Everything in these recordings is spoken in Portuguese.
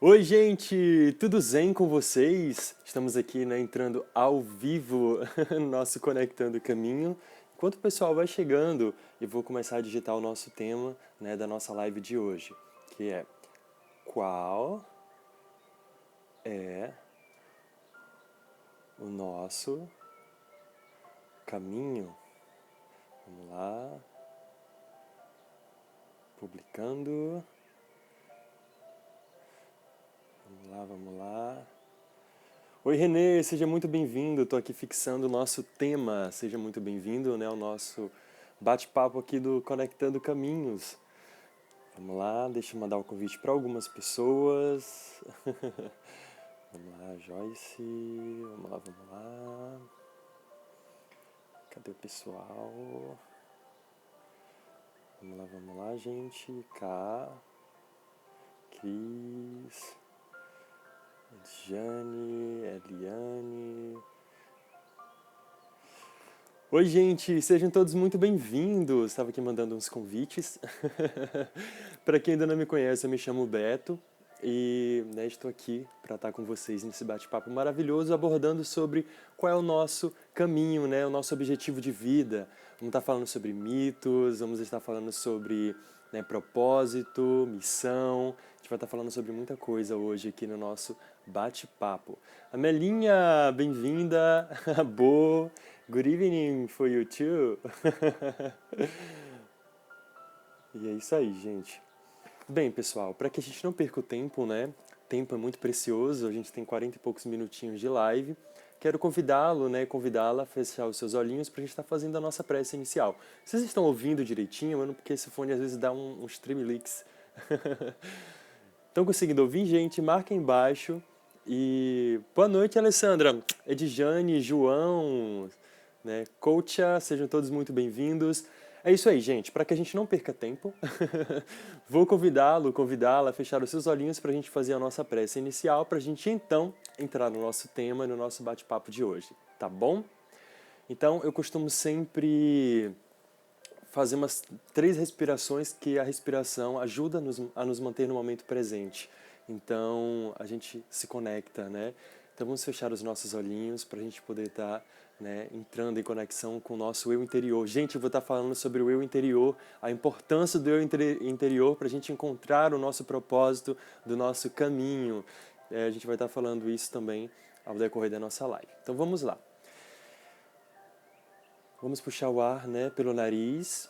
Oi, gente! Tudo zen com vocês? Estamos aqui, né, entrando ao vivo no nosso Conectando Caminho. Enquanto o pessoal vai chegando, eu vou começar a digitar o nosso tema, né, da nossa live de hoje, que é qual é o nosso caminho? Vamos lá, publicando. Vamos lá, vamos lá. Oi, Renê, seja muito bem-vindo. Estou aqui fixando o nosso tema. Seja muito bem-vindo, né, ao nosso bate-papo aqui do Conectando Caminhos. Vamos lá, deixa eu mandar o convite para algumas pessoas. Vamos lá, Joyce. Vamos lá, vamos lá. Cadê o pessoal? Vamos lá, gente. Cá, Cris, Jane, Eliane. Oi, gente, sejam todos muito bem-vindos. Estava aqui mandando uns convites. Para quem ainda não me conhece, eu me chamo Beto e, né, estou aqui para estar com vocês nesse bate-papo maravilhoso, abordando sobre qual é o nosso caminho, né, o nosso objetivo de vida. Vamos estar falando sobre mitos, vamos estar falando sobre, né, propósito, missão. A gente vai estar falando sobre muita coisa hoje aqui no nosso bate-papo. Amelinha, bem-vinda. Bo, good evening for you too. E é isso aí, gente. Bem, pessoal, para que a gente não perca o tempo, né? Tempo é muito precioso, a gente tem 40 e poucos minutinhos de live. Quero convidá-lo, né, convidá-la a fechar os seus olhinhos para a gente estar fazendo a nossa prece inicial. Vocês estão ouvindo direitinho, mano? Porque esse fone às vezes dá uns tremeliques. Estão conseguindo ouvir, gente? Marca aí embaixo. E boa noite, Alessandra, Edjane, João, né? Coacha, sejam todos muito bem-vindos. É isso aí, gente. Para que a gente não perca tempo, vou convidá-lo, convidá-la a fechar os seus olhinhos para a gente fazer a nossa prece inicial, para a gente então entrar no nosso tema, no nosso bate-papo de hoje, tá bom? Então, eu costumo sempre fazer umas 3 respirações, que a respiração ajuda a nos manter no momento presente. Então a gente se conecta, né? Então vamos fechar os nossos olhinhos para a gente poder estar, né, entrando em conexão com o nosso eu interior. Gente, eu vou estar falando sobre o eu interior, a importância do eu interior para a gente encontrar o nosso propósito, do nosso caminho. A gente vai estar falando isso também ao decorrer da nossa live. Então vamos lá. Vamos puxar o ar, né, pelo nariz,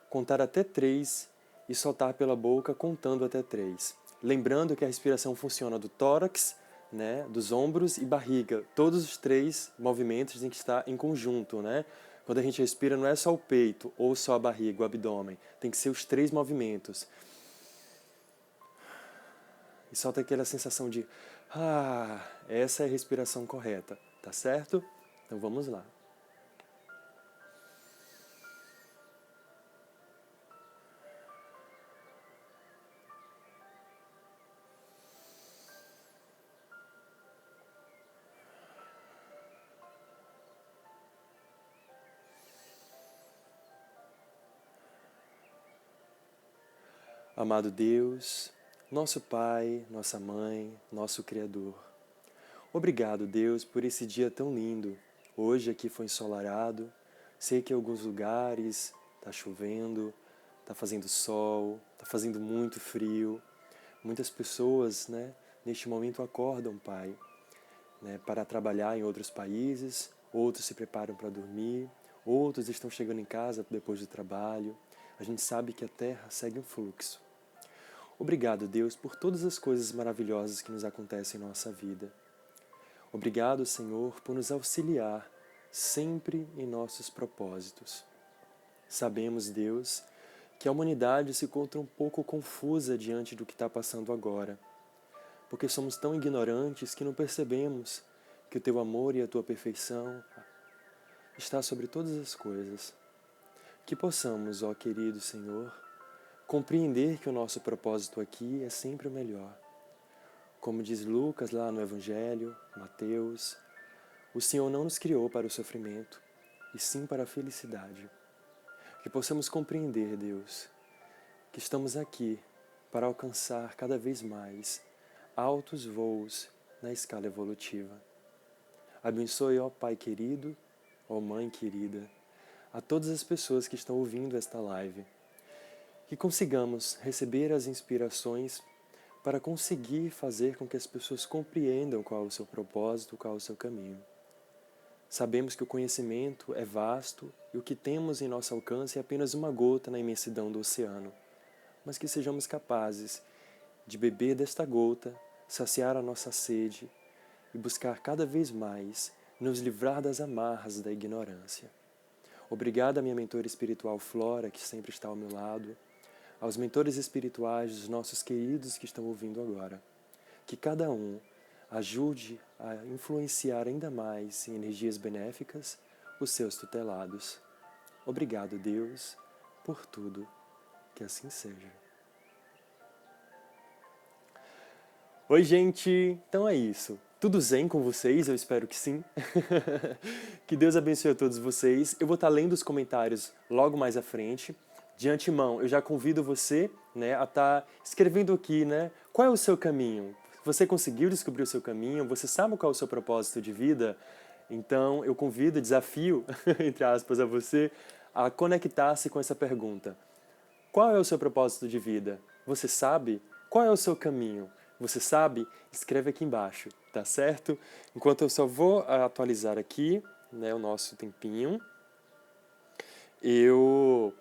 contar até 3 e soltar pela boca contando até 3. Lembrando que a respiração funciona do tórax, né, dos ombros e barriga. Todos os 3 movimentos têm que estar em conjunto, né? Quando a gente respira não é só o peito ou só a barriga, o abdômen. Tem que ser os 3 movimentos. E solta aquela sensação de essa é a respiração correta, tá certo? Então vamos lá. Amado Deus, nosso Pai, nossa Mãe, nosso Criador. Obrigado, Deus, por esse dia tão lindo. Hoje aqui foi ensolarado. Sei que em alguns lugares está chovendo, está fazendo sol, está fazendo muito frio. Muitas pessoas, né, neste momento acordam, Pai, né, para trabalhar em outros países, outros se preparam para dormir, outros estão chegando em casa depois do trabalho. A gente sabe que a Terra segue um fluxo. Obrigado, Deus, por todas as coisas maravilhosas que nos acontecem em nossa vida. Obrigado, Senhor, por nos auxiliar sempre em nossos propósitos. Sabemos, Deus, que a humanidade se encontra um pouco confusa diante do que está passando agora, porque somos tão ignorantes que não percebemos que o Teu amor e a Tua perfeição está sobre todas as coisas. Que possamos, ó querido Senhor, compreender que o nosso propósito aqui é sempre o melhor. Como diz Lucas lá no Evangelho, Mateus, o Senhor não nos criou para o sofrimento, e sim para a felicidade. Que possamos compreender, Deus, que estamos aqui para alcançar cada vez mais altos voos na escala evolutiva. Abençoe, ó Pai querido, ó Mãe querida, a todas as pessoas que estão ouvindo esta live, que consigamos receber as inspirações para conseguir fazer com que as pessoas compreendam qual é o seu propósito, qual é o seu caminho. Sabemos que o conhecimento é vasto e o que temos em nosso alcance é apenas uma gota na imensidão do oceano, mas que sejamos capazes de beber desta gota, saciar a nossa sede e buscar cada vez mais nos livrar das amarras da ignorância. Obrigado à minha mentora espiritual Flora, que sempre está ao meu lado, aos mentores espirituais dos nossos queridos que estão ouvindo agora. Que cada um ajude a influenciar ainda mais em energias benéficas os seus tutelados. Obrigado, Deus, por tudo. Que assim seja. Oi, gente! Então é isso. Tudo zen com vocês? Eu espero que sim. Que Deus abençoe a todos vocês. Eu vou estar lendo os comentários logo mais à frente. De antemão, eu já convido você, né, a estar escrevendo aqui, né, qual é o seu caminho. Você conseguiu descobrir o seu caminho? Você sabe qual é o seu propósito de vida? Então, eu convido, desafio, entre aspas, a você a conectar-se com essa pergunta. Qual é o seu propósito de vida? Você sabe? Qual é o seu caminho? Você sabe? Escreve aqui embaixo, tá certo? Enquanto eu só vou atualizar aqui, né, o nosso tempinho, eu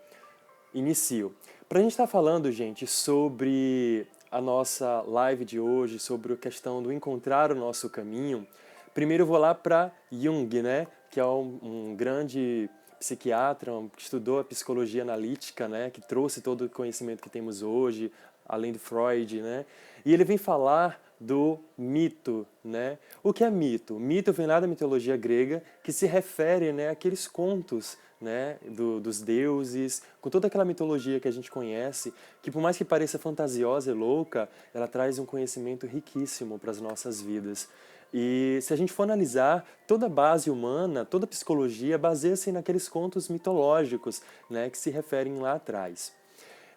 inicio. Para a gente estar falando, gente, sobre a nossa live de hoje, sobre a questão do encontrar o nosso caminho, primeiro eu vou lá para Jung, né, que é um grande psiquiatra, que estudou a psicologia analítica, né, que trouxe todo o conhecimento que temos hoje, além do Freud, né, e ele vem falar do mito, né? O que é mito? Mito vem lá da mitologia grega, que se refere, né, àqueles contos, né, dos deuses, com toda aquela mitologia que a gente conhece, que por mais que pareça fantasiosa e louca, ela traz um conhecimento riquíssimo para as nossas vidas. E se a gente for analisar, toda a base humana, toda a psicologia baseia-se naqueles contos mitológicos, né, que se referem lá atrás.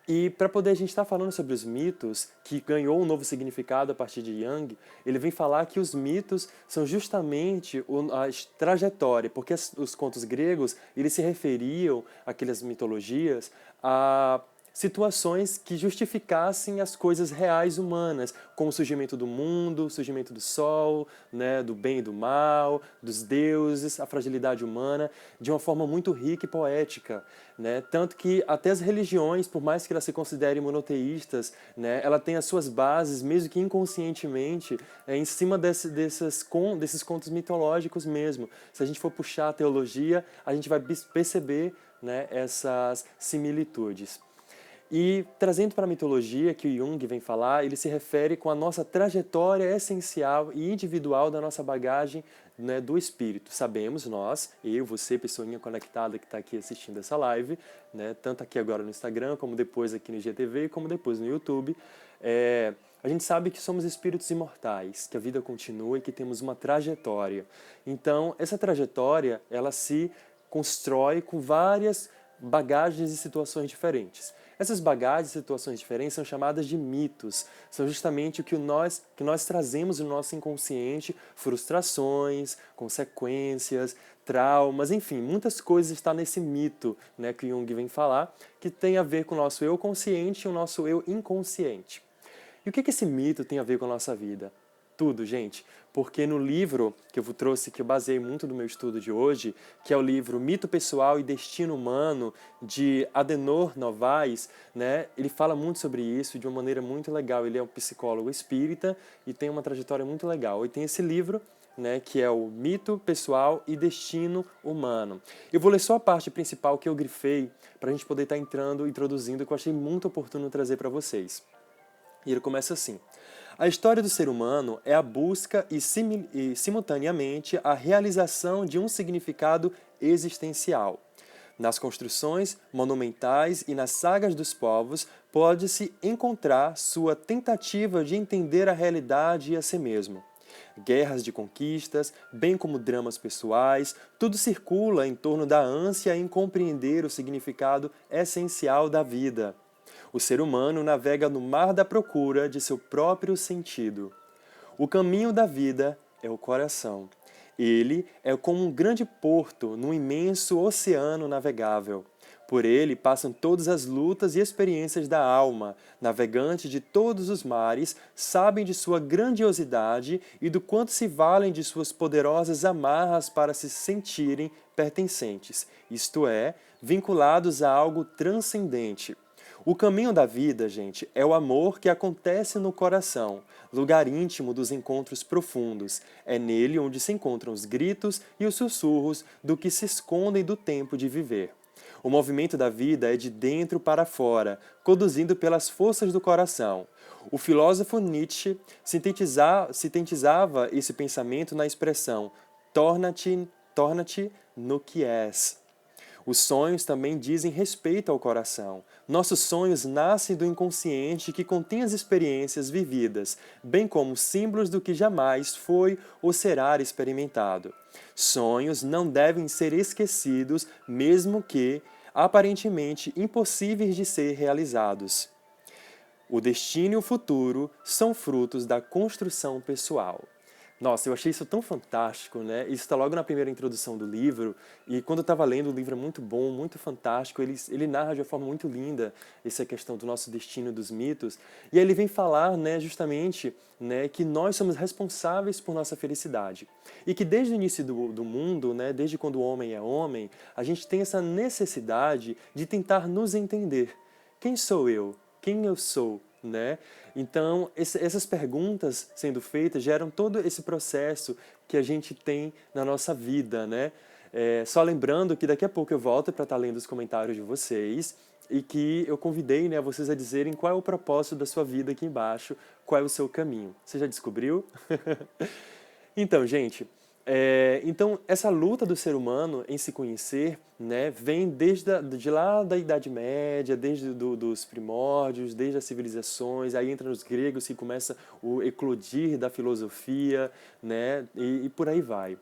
E para poder a gente estar falando sobre os mitos, que ganhou um novo significado a partir de Jung, ele vem falar que os mitos são justamente a trajetória, porque os contos gregos, eles se referiam, aquelas mitologias, a situações que justificassem as coisas reais humanas, como o surgimento do mundo, o surgimento do sol, né, do bem e do mal, dos deuses, a fragilidade humana, de uma forma muito rica e poética, né? Tanto que até as religiões, por mais que elas se considerem monoteístas, né, ela tem as suas bases, mesmo que inconscientemente, em cima desses contos mitológicos mesmo. Se a gente for puxar a teologia, a gente vai perceber, né, essas similitudes. E trazendo para a mitologia que o Jung vem falar, ele se refere com a nossa trajetória essencial e individual da nossa bagagem, né, do espírito. Sabemos nós, eu, você, pessoinha conectada que está aqui assistindo essa live, né, tanto aqui agora no Instagram, como depois aqui no IGTV, como depois no YouTube, a gente sabe que somos espíritos imortais, que a vida continua e que temos uma trajetória. Então, essa trajetória, ela se constrói com várias bagagens e situações diferentes. Essas bagagens e situações diferentes são chamadas de mitos. São justamente o que nós trazemos no nosso inconsciente, frustrações, consequências, traumas, enfim, muitas coisas estão nesse mito, né, que Jung vem falar, que tem a ver com o nosso eu consciente e o nosso eu inconsciente. E o que esse mito tem a ver com a nossa vida? Tudo, gente, porque no livro que eu trouxe, que eu baseei muito no meu estudo de hoje, que é o livro Mito Pessoal e Destino Humano, de Adenor Novaes, né, ele fala muito sobre isso de uma maneira muito legal. Ele é um psicólogo espírita e tem uma trajetória muito legal. E tem esse livro, né, que é o Mito Pessoal e Destino Humano. Eu vou ler só a parte principal que eu grifei para a gente poder estar introduzindo, que eu achei muito oportuno trazer para vocês. E ele começa assim: a história do ser humano é a busca e simultaneamente a realização de um significado existencial. Nas construções monumentais e nas sagas dos povos pode-se encontrar sua tentativa de entender a realidade e a si mesmo. Guerras de conquistas, bem como dramas pessoais, tudo circula em torno da ânsia em compreender o significado essencial da vida. O ser humano navega no mar da procura de seu próprio sentido. O caminho da vida é o coração. Ele é como um grande porto num imenso oceano navegável. Por ele passam todas as lutas e experiências da alma. Navegantes de todos os mares sabem de sua grandiosidade e do quanto se valem de suas poderosas amarras para se sentirem pertencentes, isto é, vinculados a algo transcendente. O caminho da vida, gente, é o amor que acontece no coração, lugar íntimo dos encontros profundos. É nele onde se encontram os gritos e os sussurros do que se escondem do tempo de viver. O movimento da vida é de dentro para fora, conduzido pelas forças do coração. O filósofo Nietzsche sintetizava esse pensamento na expressão torna-te no que és. Os sonhos também dizem respeito ao coração. Nossos sonhos nascem do inconsciente que contém as experiências vividas, bem como símbolos do que jamais foi ou será experimentado. Sonhos não devem ser esquecidos, mesmo que aparentemente impossíveis de ser realizados. O destino e o futuro são frutos da construção pessoal. Nossa, eu achei isso tão fantástico, né? Isso está logo na primeira introdução do livro, e quando eu estava lendo, o livro é muito bom, muito fantástico, ele narra de uma forma muito linda essa questão do nosso destino, dos mitos, e aí ele vem falar, né, justamente, né, que nós somos responsáveis por nossa felicidade, e que desde o início do mundo, né, desde quando o homem é homem, a gente tem essa necessidade de tentar nos entender. Quem sou eu? Quem eu sou? Né? Então, essas perguntas sendo feitas geram todo esse processo que a gente tem na nossa vida, né? Só lembrando que daqui a pouco eu volto para estar lendo os comentários de vocês e que eu convidei, né, vocês a dizerem qual é o propósito da sua vida aqui embaixo, qual é o seu caminho. Você já descobriu? Então, gente, então essa luta do ser humano em se conhecer, né, vem de lá da Idade Média, desde dos primórdios, desde as civilizações, aí entra nos gregos que começa o eclodir da filosofia, né, e por aí vai.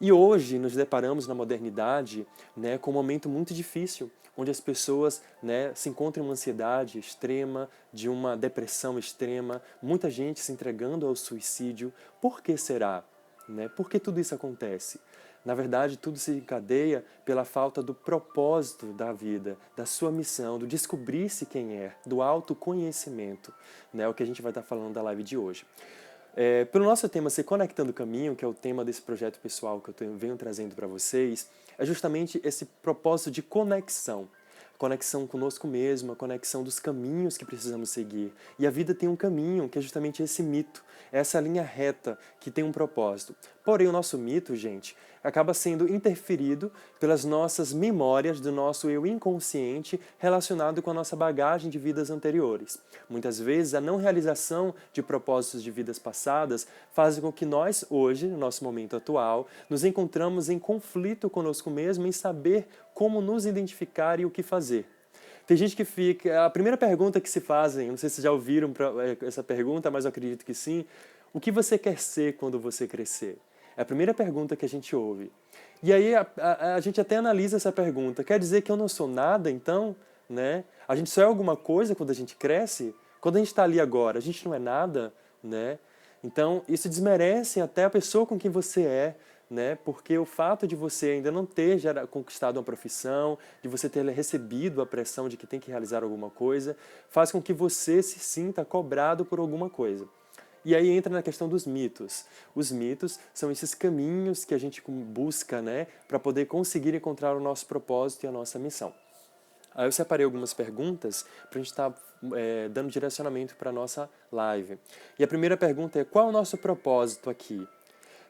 E hoje nos deparamos na modernidade, né, com um momento muito difícil, onde as pessoas, né, se encontram em uma ansiedade extrema, de uma depressão extrema, muita gente se entregando ao suicídio. Por que será? Né? Por que tudo isso acontece? Na verdade, tudo se encadeia pela falta do propósito da vida, da sua missão, do descobrir-se quem é, do autoconhecimento, né? O que a gente vai estar falando da live de hoje. Pelo nosso tema Se Conectando o Caminho, que é o tema desse projeto pessoal que eu venho trazendo para vocês, é justamente esse propósito de conexão. Conexão conosco mesmo, a conexão dos caminhos que precisamos seguir. E a vida tem um caminho, que é justamente esse mito, essa linha reta que tem um propósito. Porém, o nosso mito, gente, acaba sendo interferido pelas nossas memórias do nosso eu inconsciente relacionado com a nossa bagagem de vidas anteriores. Muitas vezes, a não realização de propósitos de vidas passadas faz com que nós, hoje, no nosso momento atual, nos encontramos em conflito conosco mesmo em saber como nos identificar e o que fazer. Tem gente que fica... A primeira pergunta que se fazem, não sei se vocês já ouviram essa pergunta, mas eu acredito que sim. O que você quer ser quando você crescer? É a primeira pergunta que a gente ouve. E aí a gente até analisa essa pergunta. Quer dizer que eu não sou nada, então? Né? A gente só é alguma coisa quando a gente cresce? Quando a gente está ali agora, a gente não é nada? Né? Então, isso desmerece até a pessoa com quem você é, né? Porque o fato de você ainda não ter conquistado uma profissão, de você ter recebido a pressão de que tem que realizar alguma coisa, faz com que você se sinta cobrado por alguma coisa. E aí entra na questão dos mitos. Os mitos são esses caminhos que a gente busca, né, para poder conseguir encontrar o nosso propósito e a nossa missão. Aí eu separei algumas perguntas para a gente estar dando direcionamento para a nossa live. E a primeira pergunta é: qual é o nosso propósito aqui?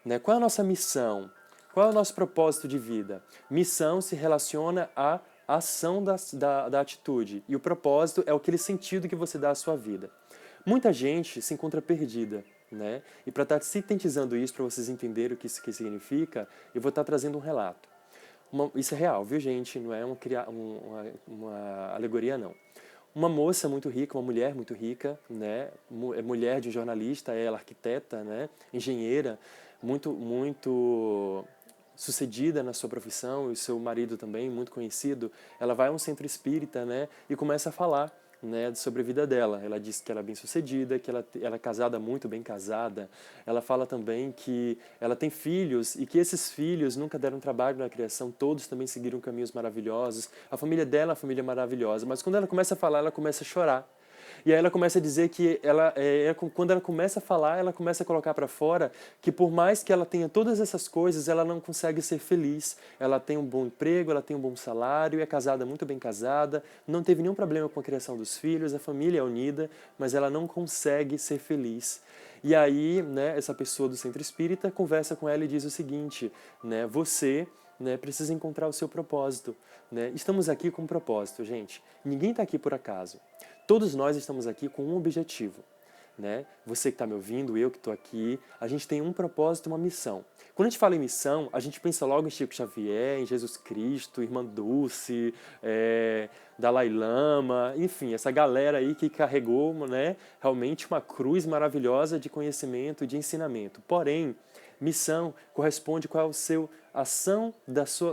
Né? Qual é a nossa missão? Qual é o nosso propósito de vida? Missão se relaciona à ação da atitude. E o propósito é aquele sentido que você dá à sua vida. Muita gente se encontra perdida, né? E para estar sintetizando isso, para vocês entenderem o que isso significa, eu vou estar trazendo um relato. Isso é real, viu, gente? Não é uma alegoria, não. Uma moça muito rica, uma mulher muito rica, né? É mulher de um jornalista, ela arquiteta, né? Engenheira, muito sucedida na sua profissão, e seu marido também, muito conhecido. Ela vai a um centro espírita, né? E começa a falar né, sobre a vida dela. Ela diz que ela é bem-sucedida, que ela é casada, muito bem casada. Ela fala também que ela tem filhos e que esses filhos nunca deram trabalho na criação, todos também seguiram caminhos maravilhosos. A família dela é uma família maravilhosa, mas quando ela começa a falar, ela começa a chorar. E aí ela começa a dizer que quando ela começa a falar, ela começa a colocar para fora que por mais que ela tenha todas essas coisas, ela não consegue ser feliz. Ela tem um bom emprego, ela tem um bom salário, é casada, muito bem casada, não teve nenhum problema com a criação dos filhos, a família é unida, mas ela não consegue ser feliz. E aí, né, essa pessoa do centro espírita conversa com ela e diz o seguinte, né, você, né, precisa encontrar o seu propósito. Né? Estamos aqui com um propósito, gente. Ninguém está aqui por acaso. Todos nós estamos aqui com um objetivo. Né? Você que está me ouvindo, eu que estou aqui, a gente tem um propósito, uma missão. Quando a gente fala em missão, a gente pensa logo em Chico Xavier, em Jesus Cristo, Irmã Dulce, Dalai Lama, enfim, essa galera aí que carregou, né, realmente uma cruz maravilhosa de conhecimento e de ensinamento. Porém, missão corresponde com a ação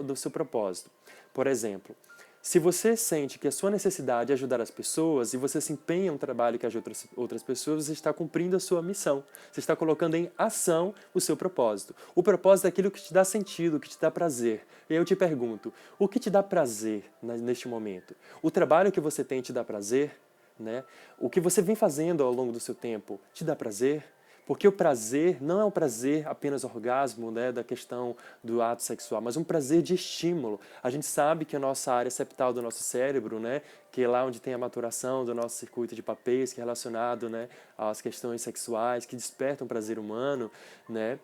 do seu propósito. Por exemplo, se você sente que a sua necessidade é ajudar as pessoas e você se empenha em um trabalho que ajuda outras pessoas, você está cumprindo a sua missão. Você está colocando em ação o seu propósito. O propósito é aquilo que te dá sentido, que te dá prazer. E aí eu te pergunto, o que te dá prazer neste momento? O trabalho que você tem te dá prazer? Né? O que você vem fazendo ao longo do seu tempo te dá prazer? Porque o prazer não é um prazer apenas orgasmo, né, da questão do ato sexual, mas um prazer de estímulo. A gente sabe que a nossa área septal do nosso cérebro, né, que é lá onde tem a maturação do nosso circuito de papéis, que é relacionado, né, às questões sexuais, que despertam o prazer humano, né,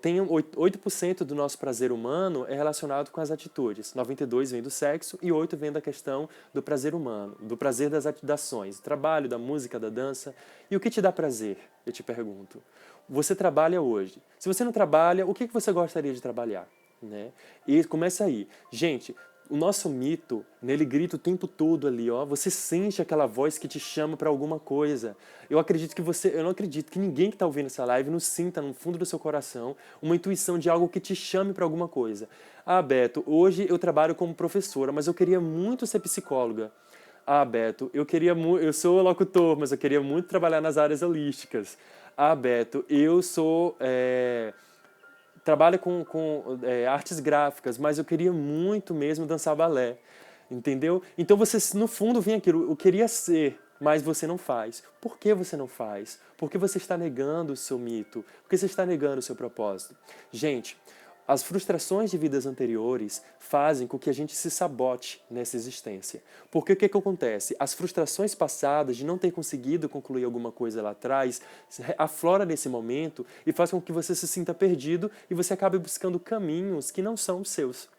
tem 8% do nosso prazer humano é relacionado com as atitudes. 92% vem do sexo e 8% vem da questão do prazer humano, do prazer das ações, do trabalho, da música, da dança. E o que te dá prazer? Eu te pergunto. Você trabalha hoje. Se você não trabalha, o que você gostaria de trabalhar? Né? E começa aí. Gente, o nosso mito, né, ele grita o tempo todo ali, ó. Você sente aquela voz que te chama para alguma coisa. Eu não acredito que ninguém que está ouvindo essa live não sinta no fundo do seu coração uma intuição de algo que te chame para alguma coisa. Ah, Beto, hoje eu trabalho como professora, mas eu queria muito ser psicóloga. Ah, Beto, eu sou locutor, mas eu queria muito trabalhar nas áreas holísticas. Ah, Beto, eu trabalho com artes gráficas, mas eu queria muito mesmo dançar balé, entendeu? Então você, no fundo, vem aquilo, eu queria ser, mas você não faz. Por que você não faz? Porque você está negando o seu mito, porque você está negando o seu propósito. Gente, as frustrações de vidas anteriores fazem com que a gente se sabote nessa existência. Porque o que acontece? As frustrações passadas de não ter conseguido concluir alguma coisa lá atrás aflora nesse momento e faz com que você se sinta perdido e você acabe buscando caminhos que não são os seus.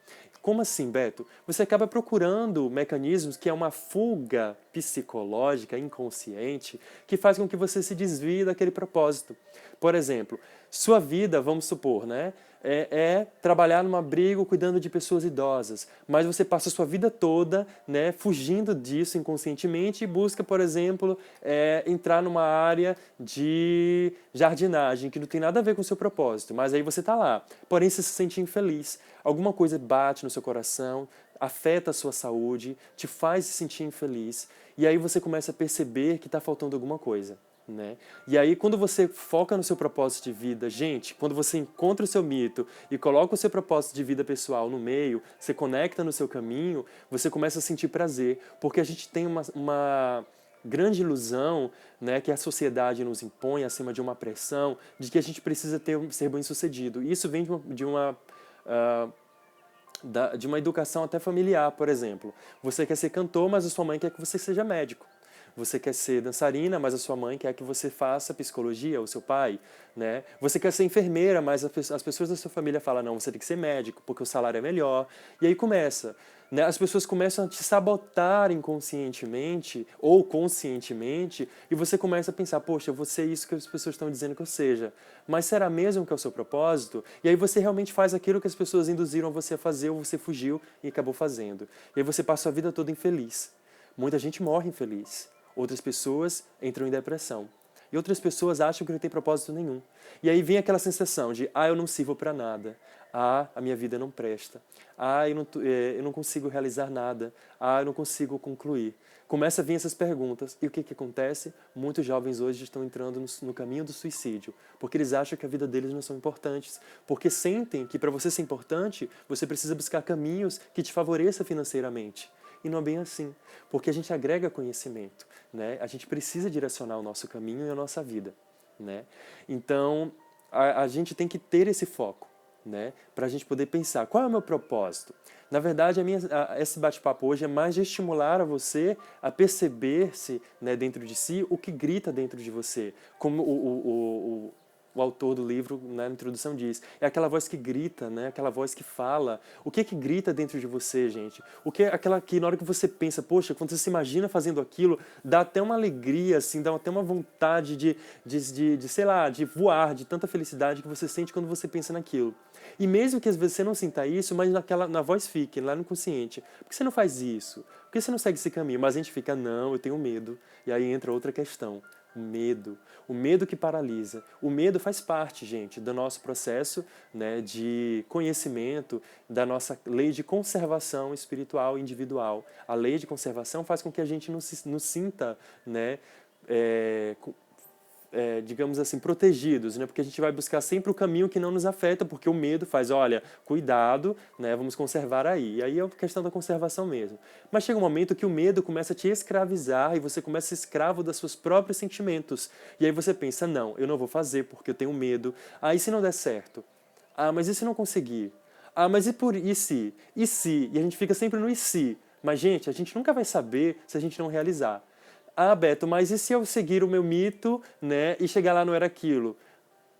Como assim, Beto? Você acaba procurando mecanismos que é uma fuga psicológica inconsciente que faz com que você se desvie daquele propósito. Por exemplo, sua vida, vamos supor, né, é trabalhar num abrigo cuidando de pessoas idosas, mas você passa a sua vida toda, né, fugindo disso inconscientemente e busca, por exemplo, entrar numa área de jardinagem que não tem nada a ver com o seu propósito, mas aí você está lá, porém você se sente infeliz. Alguma coisa bate no seu coração, afeta a sua saúde, te faz se sentir infeliz, e aí você começa a perceber que está faltando alguma coisa. Né? E aí quando você foca no seu propósito de vida, gente, quando você encontra o seu mito e coloca o seu propósito de vida pessoal no meio, você conecta no seu caminho, você começa a sentir prazer, porque a gente tem uma grande ilusão, né, que a sociedade nos impõe acima de uma pressão de que a gente precisa ser bem-sucedido. Isso vem de uma educação até familiar, por exemplo. Você quer ser cantor, mas a sua mãe quer que você seja médico. Você quer ser dançarina, mas a sua mãe quer que você faça psicologia, o seu pai, né? Você quer ser enfermeira, mas as pessoas da sua família falam, não, você tem que ser médico, porque o salário é melhor. E aí começa, né? As pessoas começam a te sabotar inconscientemente ou conscientemente, e você começa a pensar, poxa, eu vou ser isso que as pessoas estão dizendo que eu seja. Mas será mesmo que é o seu propósito? E aí você realmente faz aquilo que as pessoas induziram você a fazer, ou você fugiu e acabou fazendo. E aí você passa a vida toda infeliz. Muita gente morre infeliz. Outras pessoas entram em depressão. E outras pessoas acham que não tem propósito nenhum. E aí vem aquela sensação de, eu não sirvo para nada. A minha vida não presta. Eu não consigo realizar nada. Eu não consigo concluir. começa a vir essas perguntas. E o que acontece? Muitos jovens hoje estão entrando no caminho do suicídio, porque eles acham que a vida deles não são importantes, porque sentem que para você ser importante, você precisa buscar caminhos que te favoreçam financeiramente. E não é bem assim, porque a gente agrega conhecimento, né? A gente precisa direcionar o nosso caminho e a nossa vida, né? Então, a gente tem que ter esse foco, né? Para a gente poder pensar, qual é o meu propósito? Na verdade, esse bate-papo hoje é mais de estimular a você a perceber-se, né, dentro de si o que grita dentro de você. Como o autor do livro, na introdução, diz. É aquela voz que grita, né? Aquela voz que fala. O que grita dentro de você, gente? O que é aquela que, na hora que você pensa, poxa, quando você se imagina fazendo aquilo, dá até uma alegria, assim, dá até uma vontade sei lá, de voar, de tanta felicidade que você sente quando você pensa naquilo. E mesmo que às vezes você não sinta isso, mas na voz fique, lá no consciente. Por que você não faz isso? Por que você não segue esse caminho? Mas a gente fica, não, eu tenho medo. E aí entra outra questão. O medo. O medo que paralisa. O medo faz parte, gente, do nosso processo, né, de conhecimento, da nossa lei de conservação espiritual individual. A lei de conservação faz com que a gente não sinta, né, digamos assim, protegidos, né? Porque a gente vai buscar sempre o caminho que não nos afeta, porque o medo faz, olha, cuidado, né? Vamos conservar aí. E aí é a questão da conservação mesmo. Mas chega um momento que o medo começa a te escravizar e você começa a ser escravo dos seus próprios sentimentos. E aí você pensa, não, eu não vou fazer porque eu tenho medo. Ah, e se não der certo? Ah, mas e se não conseguir? Ah, mas e se? E se? E a gente fica sempre no e se. Mas, gente, a gente nunca vai saber se a gente não realizar. Ah, Beto, mas e se eu seguir o meu mito, né, e chegar lá não era aquilo?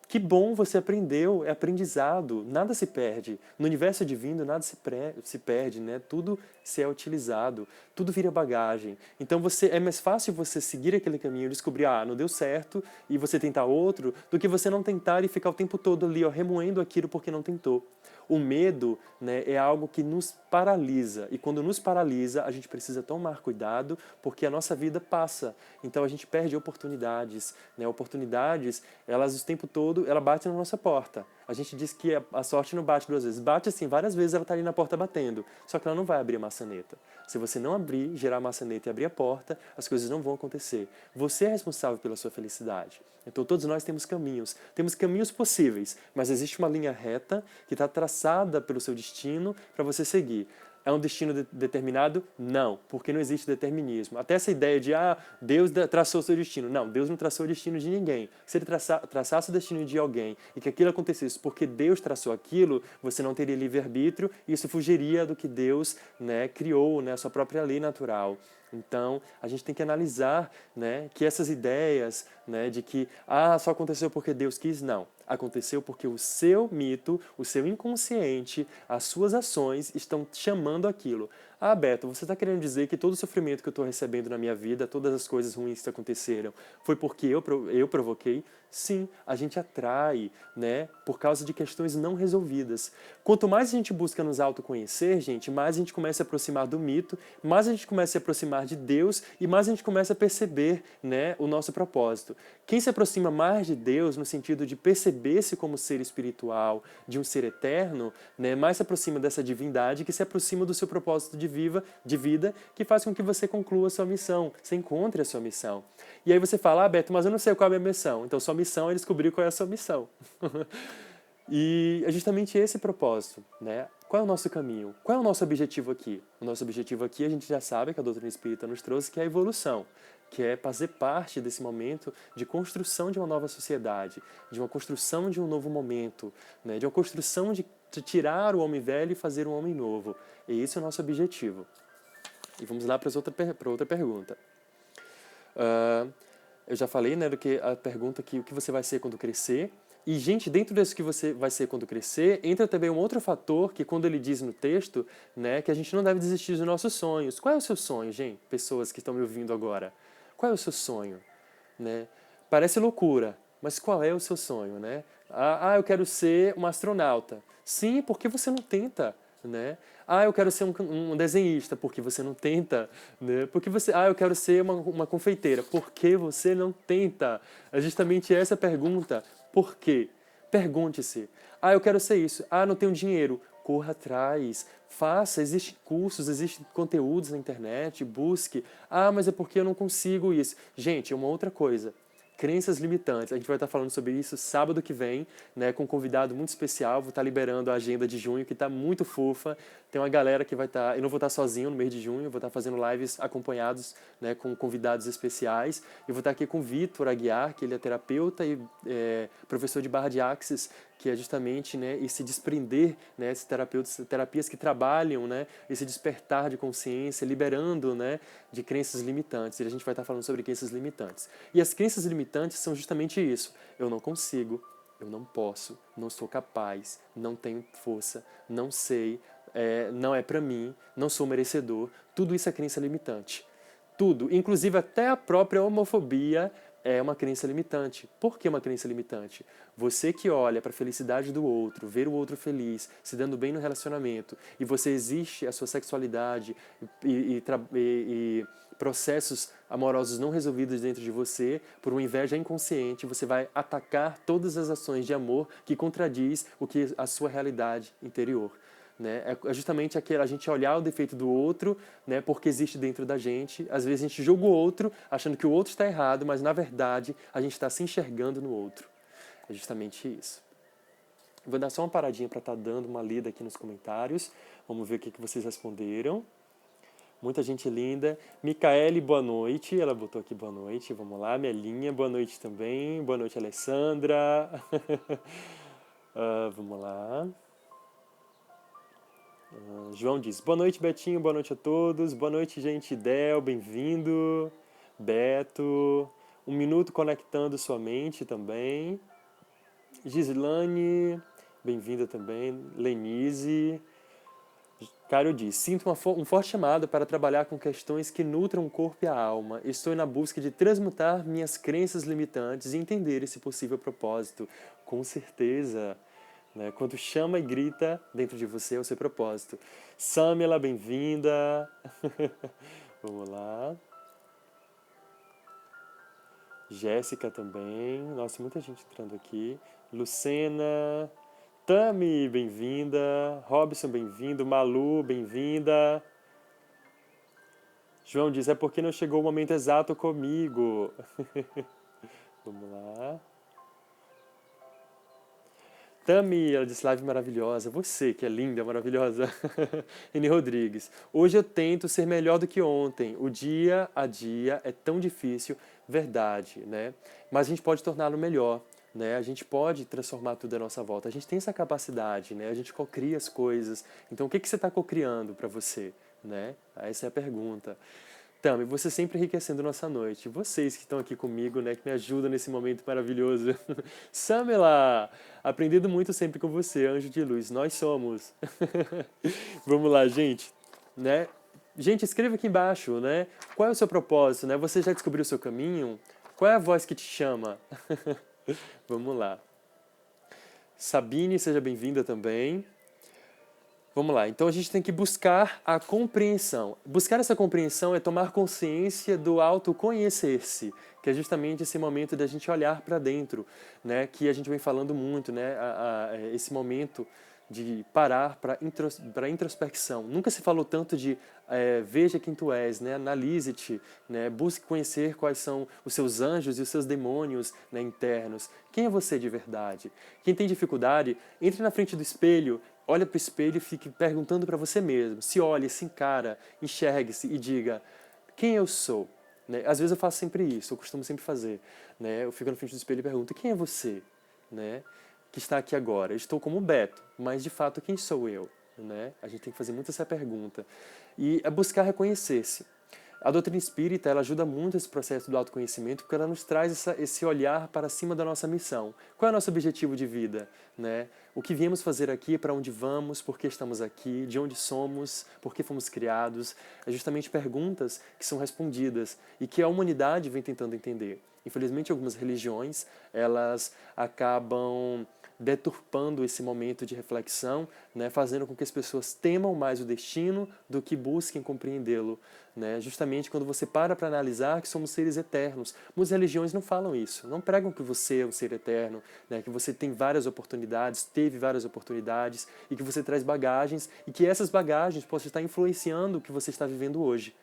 Que bom, você aprendeu, é aprendizado, nada se perde. No universo divino, nada se perde, né? Tudo se é utilizado, tudo vira bagagem. Então é mais fácil você seguir aquele caminho e descobrir, ah, não deu certo, e você tentar outro, do que você não tentar e ficar o tempo todo ali, ó, remoendo aquilo porque não tentou. O medo, né, é algo que nos paralisa, e quando nos paralisa, a gente precisa tomar cuidado, porque a nossa vida passa. Então a gente perde oportunidades, né? Oportunidades, elas o tempo todo, ela bate na nossa porta. A gente diz que a sorte não bate duas vezes. Bate assim, várias vezes ela está ali na porta batendo, só que ela não vai abrir a maçaneta. Se você não abrir, gerar a maçaneta e abrir a porta, as coisas não vão acontecer. Você é responsável pela sua felicidade. Então todos nós temos caminhos possíveis, mas existe uma linha reta que está traçada pelo seu destino para você seguir. É um destino determinado? Não, porque não existe determinismo. Até essa ideia de, Deus traçou o seu destino. Não, Deus não traçou o destino de ninguém. Se ele traçasse o destino de alguém e que aquilo acontecesse porque Deus traçou aquilo, você não teria livre-arbítrio e isso fugiria do que Deus, né, criou, né, a sua própria lei natural. Então, a gente tem que analisar, né, que essas ideias, né, de que só aconteceu porque Deus quis, não. Aconteceu porque o seu mito, o seu inconsciente, as suas ações estão chamando aquilo. Ah, Beto, você está querendo dizer que todo o sofrimento que eu estou recebendo na minha vida, todas as coisas ruins que aconteceram, foi porque eu provoquei? Sim, a gente atrai, né, por causa de questões não resolvidas. Quanto mais a gente busca nos autoconhecer, gente, mais a gente começa a aproximar do mito, mais a gente começa a se aproximar de Deus e mais a gente começa a perceber, né, o nosso propósito. Quem se aproxima mais de Deus, no sentido de perceber-se como ser espiritual, de um ser eterno, né, mais se aproxima dessa divindade que se aproxima do seu propósito de vida, que faz com que você conclua a sua missão, você encontre a sua missão. E aí você fala, Beto, mas eu não sei qual é a minha missão. Então sua missão é descobrir qual é a sua missão. E é justamente esse propósito, né? Qual é o nosso caminho? Qual é o nosso objetivo aqui? O nosso objetivo aqui, a gente já sabe que a doutrina espírita nos trouxe, que é a evolução, que é fazer parte desse momento de construção de uma nova sociedade, de uma construção de um novo momento, né? De uma construção de tirar o homem velho e fazer um homem novo. E esse é o nosso objetivo. E vamos lá para outra pergunta. Eu já falei, né, do que a pergunta que o que você vai ser quando crescer. E, gente, dentro disso que você vai ser quando crescer, entra também um outro fator que, quando ele diz no texto, né, que a gente não deve desistir dos nossos sonhos. Qual é o seu sonho, gente? Pessoas que estão me ouvindo agora. Qual é o seu sonho? Né? Parece loucura, mas qual é o seu sonho, né? Eu quero ser um astronauta. Sim, porque você não tenta, né? Eu quero ser um desenhista, porque você não tenta, né? Porque eu quero ser uma confeiteira, porque você não tenta. É justamente essa a pergunta. Por quê? Pergunte-se. Eu quero ser isso. Não tenho dinheiro. corra atrás, faça, existem cursos, existem conteúdos na internet, busque. Ah, mas é porque eu não consigo isso. Gente, é uma outra coisa. Crenças limitantes. A gente vai estar falando sobre isso sábado que vem, né, com um convidado muito especial. Vou estar liberando a agenda de junho, que está muito fofa. Tem uma galera que vai estar... Eu não vou estar sozinho no mês de junho, vou estar fazendo lives acompanhados, né, com convidados especiais. Eu vou estar aqui com o Vitor Aguiar, que ele é terapeuta e professor de barra de Axis, que é justamente, né, esse desprender, né, esses terapias que trabalham, né, esse despertar de consciência, liberando, né, de crenças limitantes. E a gente vai estar falando sobre crenças limitantes. E as crenças limitantes são justamente isso. Eu não consigo, eu não posso, não sou capaz, não tenho força, não sei, não é para mim, não sou merecedor. Tudo isso é crença limitante. Tudo, inclusive até a própria homofobia é uma crença limitante. Por que uma crença limitante? Você que olha para a felicidade do outro, ver o outro feliz, se dando bem no relacionamento, e você existe a sua sexualidade e processos amorosos não resolvidos dentro de você, por uma inveja inconsciente, você vai atacar todas as ações de amor que contradiz o que a sua realidade interior. Né? É justamente a gente olhar o defeito do outro, né, porque existe dentro da gente. Às vezes a gente julga o outro achando que o outro está errado, mas na verdade a gente está se enxergando no outro. É justamente isso. Vou dar só uma paradinha para estar dando uma lida aqui nos comentários. Vamos ver o que vocês responderam. Muita gente linda. Micaele, boa noite. Ela botou aqui boa noite. Vamos lá, Melinha, boa noite também. Boa noite, Alessandra. Vamos lá. João diz, boa noite, Betinho, boa noite a todos. Boa noite, gente. Del, bem-vindo. Beto. Um minuto conectando sua mente também. Gislane, bem-vinda também. Lenise. Cário diz, sinto um forte chamado para trabalhar com questões que nutram o corpo e a alma. Estou na busca de transmutar minhas crenças limitantes e entender esse possível propósito. Com certeza. Né? Quando chama e grita dentro de você é o seu propósito. Samela, bem-vinda. Vamos lá. Jéssica também. Nossa, muita gente entrando aqui. Lucena. Tami, bem-vinda. Robson, bem-vindo. Malu, bem-vinda. João diz, é porque não chegou o momento exato comigo. Vamos lá. Tami, ela disse, live maravilhosa. Você, que é linda, maravilhosa. Eni Rodrigues. Hoje eu tento ser melhor do que ontem. O dia a dia é tão difícil. Verdade, né? Mas a gente pode torná-lo melhor. Né? A gente pode transformar tudo à nossa volta. A gente tem essa capacidade, né? A gente cocria as coisas. Então, o que você está cocriando para você? Né? Essa é a pergunta. Tami, você sempre enriquecendo nossa noite. Vocês que estão aqui comigo, né, que me ajudam nesse momento maravilhoso. Samela, aprendendo muito sempre com você, anjo de luz. Nós somos. Vamos lá, gente. Né? Gente, escreva aqui embaixo, né? Qual é o seu propósito, né? Você já descobriu o seu caminho? Qual é a voz que te chama? Vamos lá. Sabine, seja bem-vinda também. Vamos lá, então a gente tem que buscar a compreensão. Buscar essa compreensão é tomar consciência do autoconhecer-se, que é justamente esse momento da gente olhar para dentro, né? Que a gente vem falando muito, né? Esse momento de parar para introspecção. Nunca se falou tanto de veja quem tu és, né? Analise-te, né? Busque conhecer quais são os seus anjos e os seus demônios, né, internos. Quem é você de verdade? Quem tem dificuldade, entre na frente do espelho, olha para o espelho e fique perguntando para você mesmo. Se olhe, se encara, enxergue-se e diga, quem eu sou? Né? Às vezes eu faço sempre isso, eu costumo sempre fazer. Né? Eu fico na frente do espelho e pergunto, quem é você? Né? Que está aqui agora. Eu estou como Beto, mas de fato quem sou eu? Né? A gente tem que fazer muito essa pergunta. E é buscar reconhecer-se. A doutrina espírita ela ajuda muito esse processo do autoconhecimento porque ela nos traz esse olhar para cima da nossa missão. Qual é o nosso objetivo de vida? Né? O que viemos fazer aqui, para onde vamos, por que estamos aqui, de onde somos, por que fomos criados. É justamente perguntas que são respondidas e que a humanidade vem tentando entender. Infelizmente, algumas religiões elas acabam deturpando esse momento de reflexão, né, fazendo com que as pessoas temam mais o destino do que busquem compreendê-lo. Né? Justamente quando você para analisar que somos seres eternos. Muitas religiões não falam isso, não pregam que você é um ser eterno, né, que você tem várias oportunidades, teve teve várias oportunidades e que você traz bagagens e que essas bagagens possam estar influenciando o que você está vivendo hoje.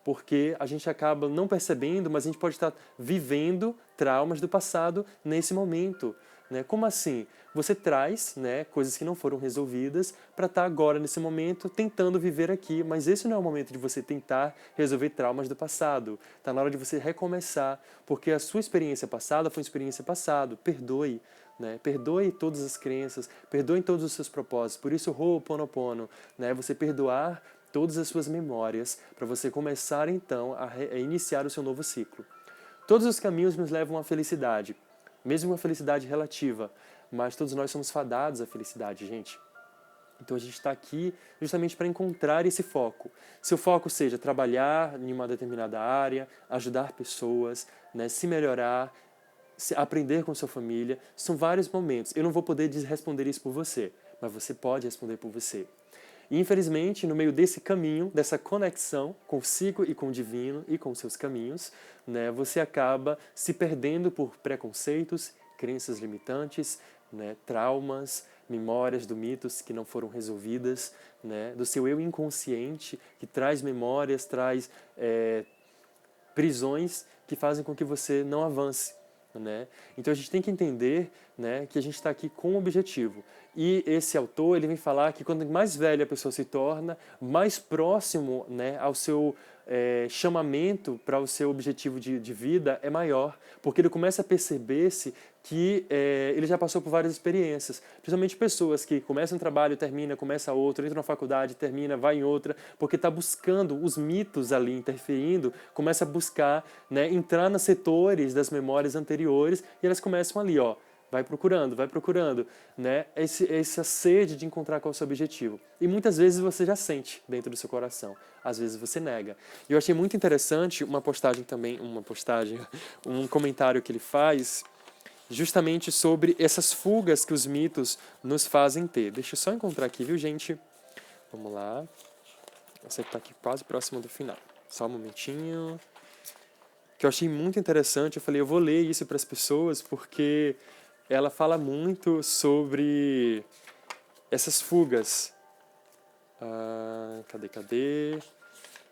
Porque a gente acaba não percebendo, mas a gente pode estar vivendo traumas do passado nesse momento. Né? Como assim? Você traz, né, coisas que não foram resolvidas para estar agora, nesse momento, tentando viver aqui. Mas esse não é o momento de você tentar resolver traumas do passado. Está na hora de você recomeçar, porque a sua experiência passada foi uma experiência passada. Perdoe. Né? Perdoe todas as crenças, perdoe todos os seus propósitos. Por isso, Ho'oponopono, né? Você perdoar todas as suas memórias, para você começar então a iniciar o seu novo ciclo. Todos os caminhos nos levam à felicidade, mesmo uma felicidade relativa, mas todos nós somos fadados à felicidade, gente. Então a gente está aqui justamente para encontrar esse foco. Se o foco seja trabalhar em uma determinada área, ajudar pessoas, né, se melhorar, aprender com sua família, são vários momentos. Eu não vou poder responder isso por você, mas você pode responder por você. E, infelizmente, no meio desse caminho, dessa conexão consigo e com o divino e com seus caminhos, né, você acaba se perdendo por preconceitos, crenças limitantes, né, traumas, memórias do mitos que não foram resolvidas, né, do seu eu inconsciente, que traz memórias, traz prisões que fazem com que você não avance. Né? Então a gente tem que entender, né, que a gente está aqui com um objetivo. E esse autor ele vem falar que quanto mais velha a pessoa se torna, mais próximo, né, ao seu chamamento para o seu objetivo de vida é maior, porque ele começa a perceber-se que ele já passou por várias experiências, principalmente pessoas que começam um trabalho, termina, começa outro, entra na faculdade, termina, vai em outra, porque está buscando os mitos ali interferindo, começa a buscar, né, entrar nos setores das memórias anteriores e elas começam ali, ó, vai procurando, né, essa sede de encontrar qual é o seu objetivo. E muitas vezes você já sente dentro do seu coração, às vezes você nega. E eu achei muito interessante um comentário que ele faz, justamente sobre essas fugas que os mitos nos fazem ter. Deixa eu só encontrar aqui, viu, gente? Vamos lá. Você está aqui quase próximo do final. Só um momentinho. Que eu achei muito interessante. Eu falei, eu vou ler isso para as pessoas, porque ela fala muito sobre essas fugas. Cadê?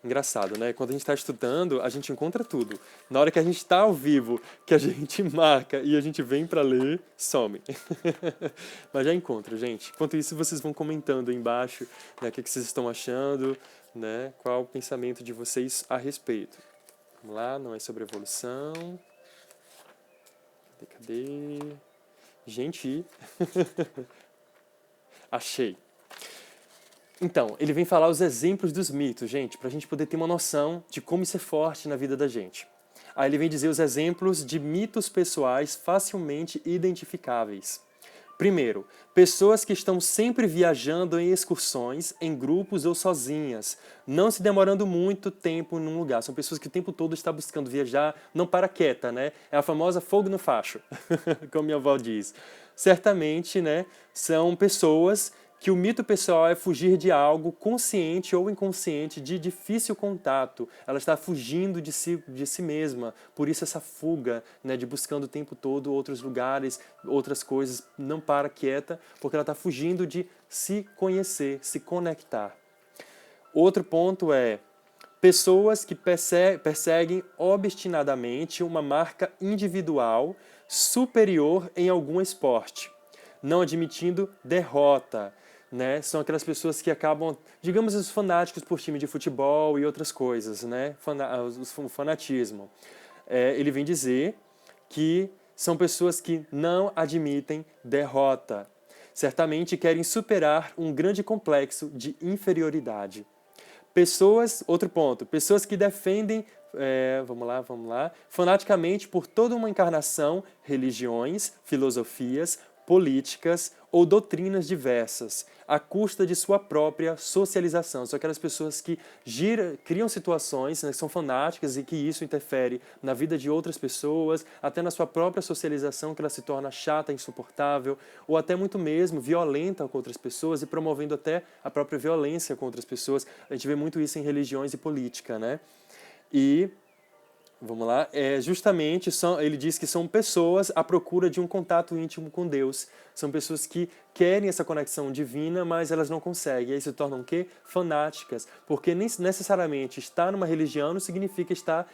Engraçado, né? Quando a gente está estudando, a gente encontra tudo. Na hora que a gente está ao vivo, que a gente marca e a gente vem para ler, some. Mas já encontro, gente. Enquanto isso, vocês vão comentando aí embaixo, né, o que vocês estão achando, né? Qual o pensamento de vocês a respeito. Vamos lá, não é sobre evolução. Cadê? Gente, achei. Então, ele vem falar os exemplos dos mitos, gente, para a gente poder ter uma noção de como isso é forte na vida da gente. Aí ele vem dizer os exemplos de mitos pessoais facilmente identificáveis. Primeiro, pessoas que estão sempre viajando em excursões, em grupos ou sozinhas, não se demorando muito tempo num lugar. São pessoas que o tempo todo estão buscando viajar, não para quieta, né? É a famosa fogo no facho, como minha avó diz. Certamente, né, são pessoas que o mito pessoal é fugir de algo consciente ou inconsciente de difícil contato. Ela está fugindo de si mesma. Por isso essa fuga, né, de buscando o tempo todo outros lugares, outras coisas, não para quieta, porque ela está fugindo de se conhecer, se conectar. Outro ponto é pessoas que perseguem obstinadamente uma marca individual superior em algum esporte, não admitindo derrota. Né? São aquelas pessoas que acabam, digamos, os fanáticos por time de futebol e outras coisas, né? O fanatismo. Ele vem dizer que são pessoas que não admitem derrota. Certamente querem superar um grande complexo de inferioridade. Outro ponto, pessoas que defendem, vamos lá, fanaticamente por toda uma encarnação, religiões, filosofias, políticas ou doutrinas diversas, à custa de sua própria socialização. São aquelas pessoas que criam situações, né, que são fanáticas e que isso interfere na vida de outras pessoas, até na sua própria socialização, que ela se torna chata, insuportável, ou até muito mesmo violenta com outras pessoas e promovendo até a própria violência com outras pessoas. A gente vê muito isso em religiões e política, né? E Vamos lá. Justamente, ele diz que são pessoas à procura de um contato íntimo com Deus. São pessoas que querem essa conexão divina, mas elas não conseguem. E aí se tornam o quê? Fanáticas. Porque nem necessariamente estar numa religião não significa estar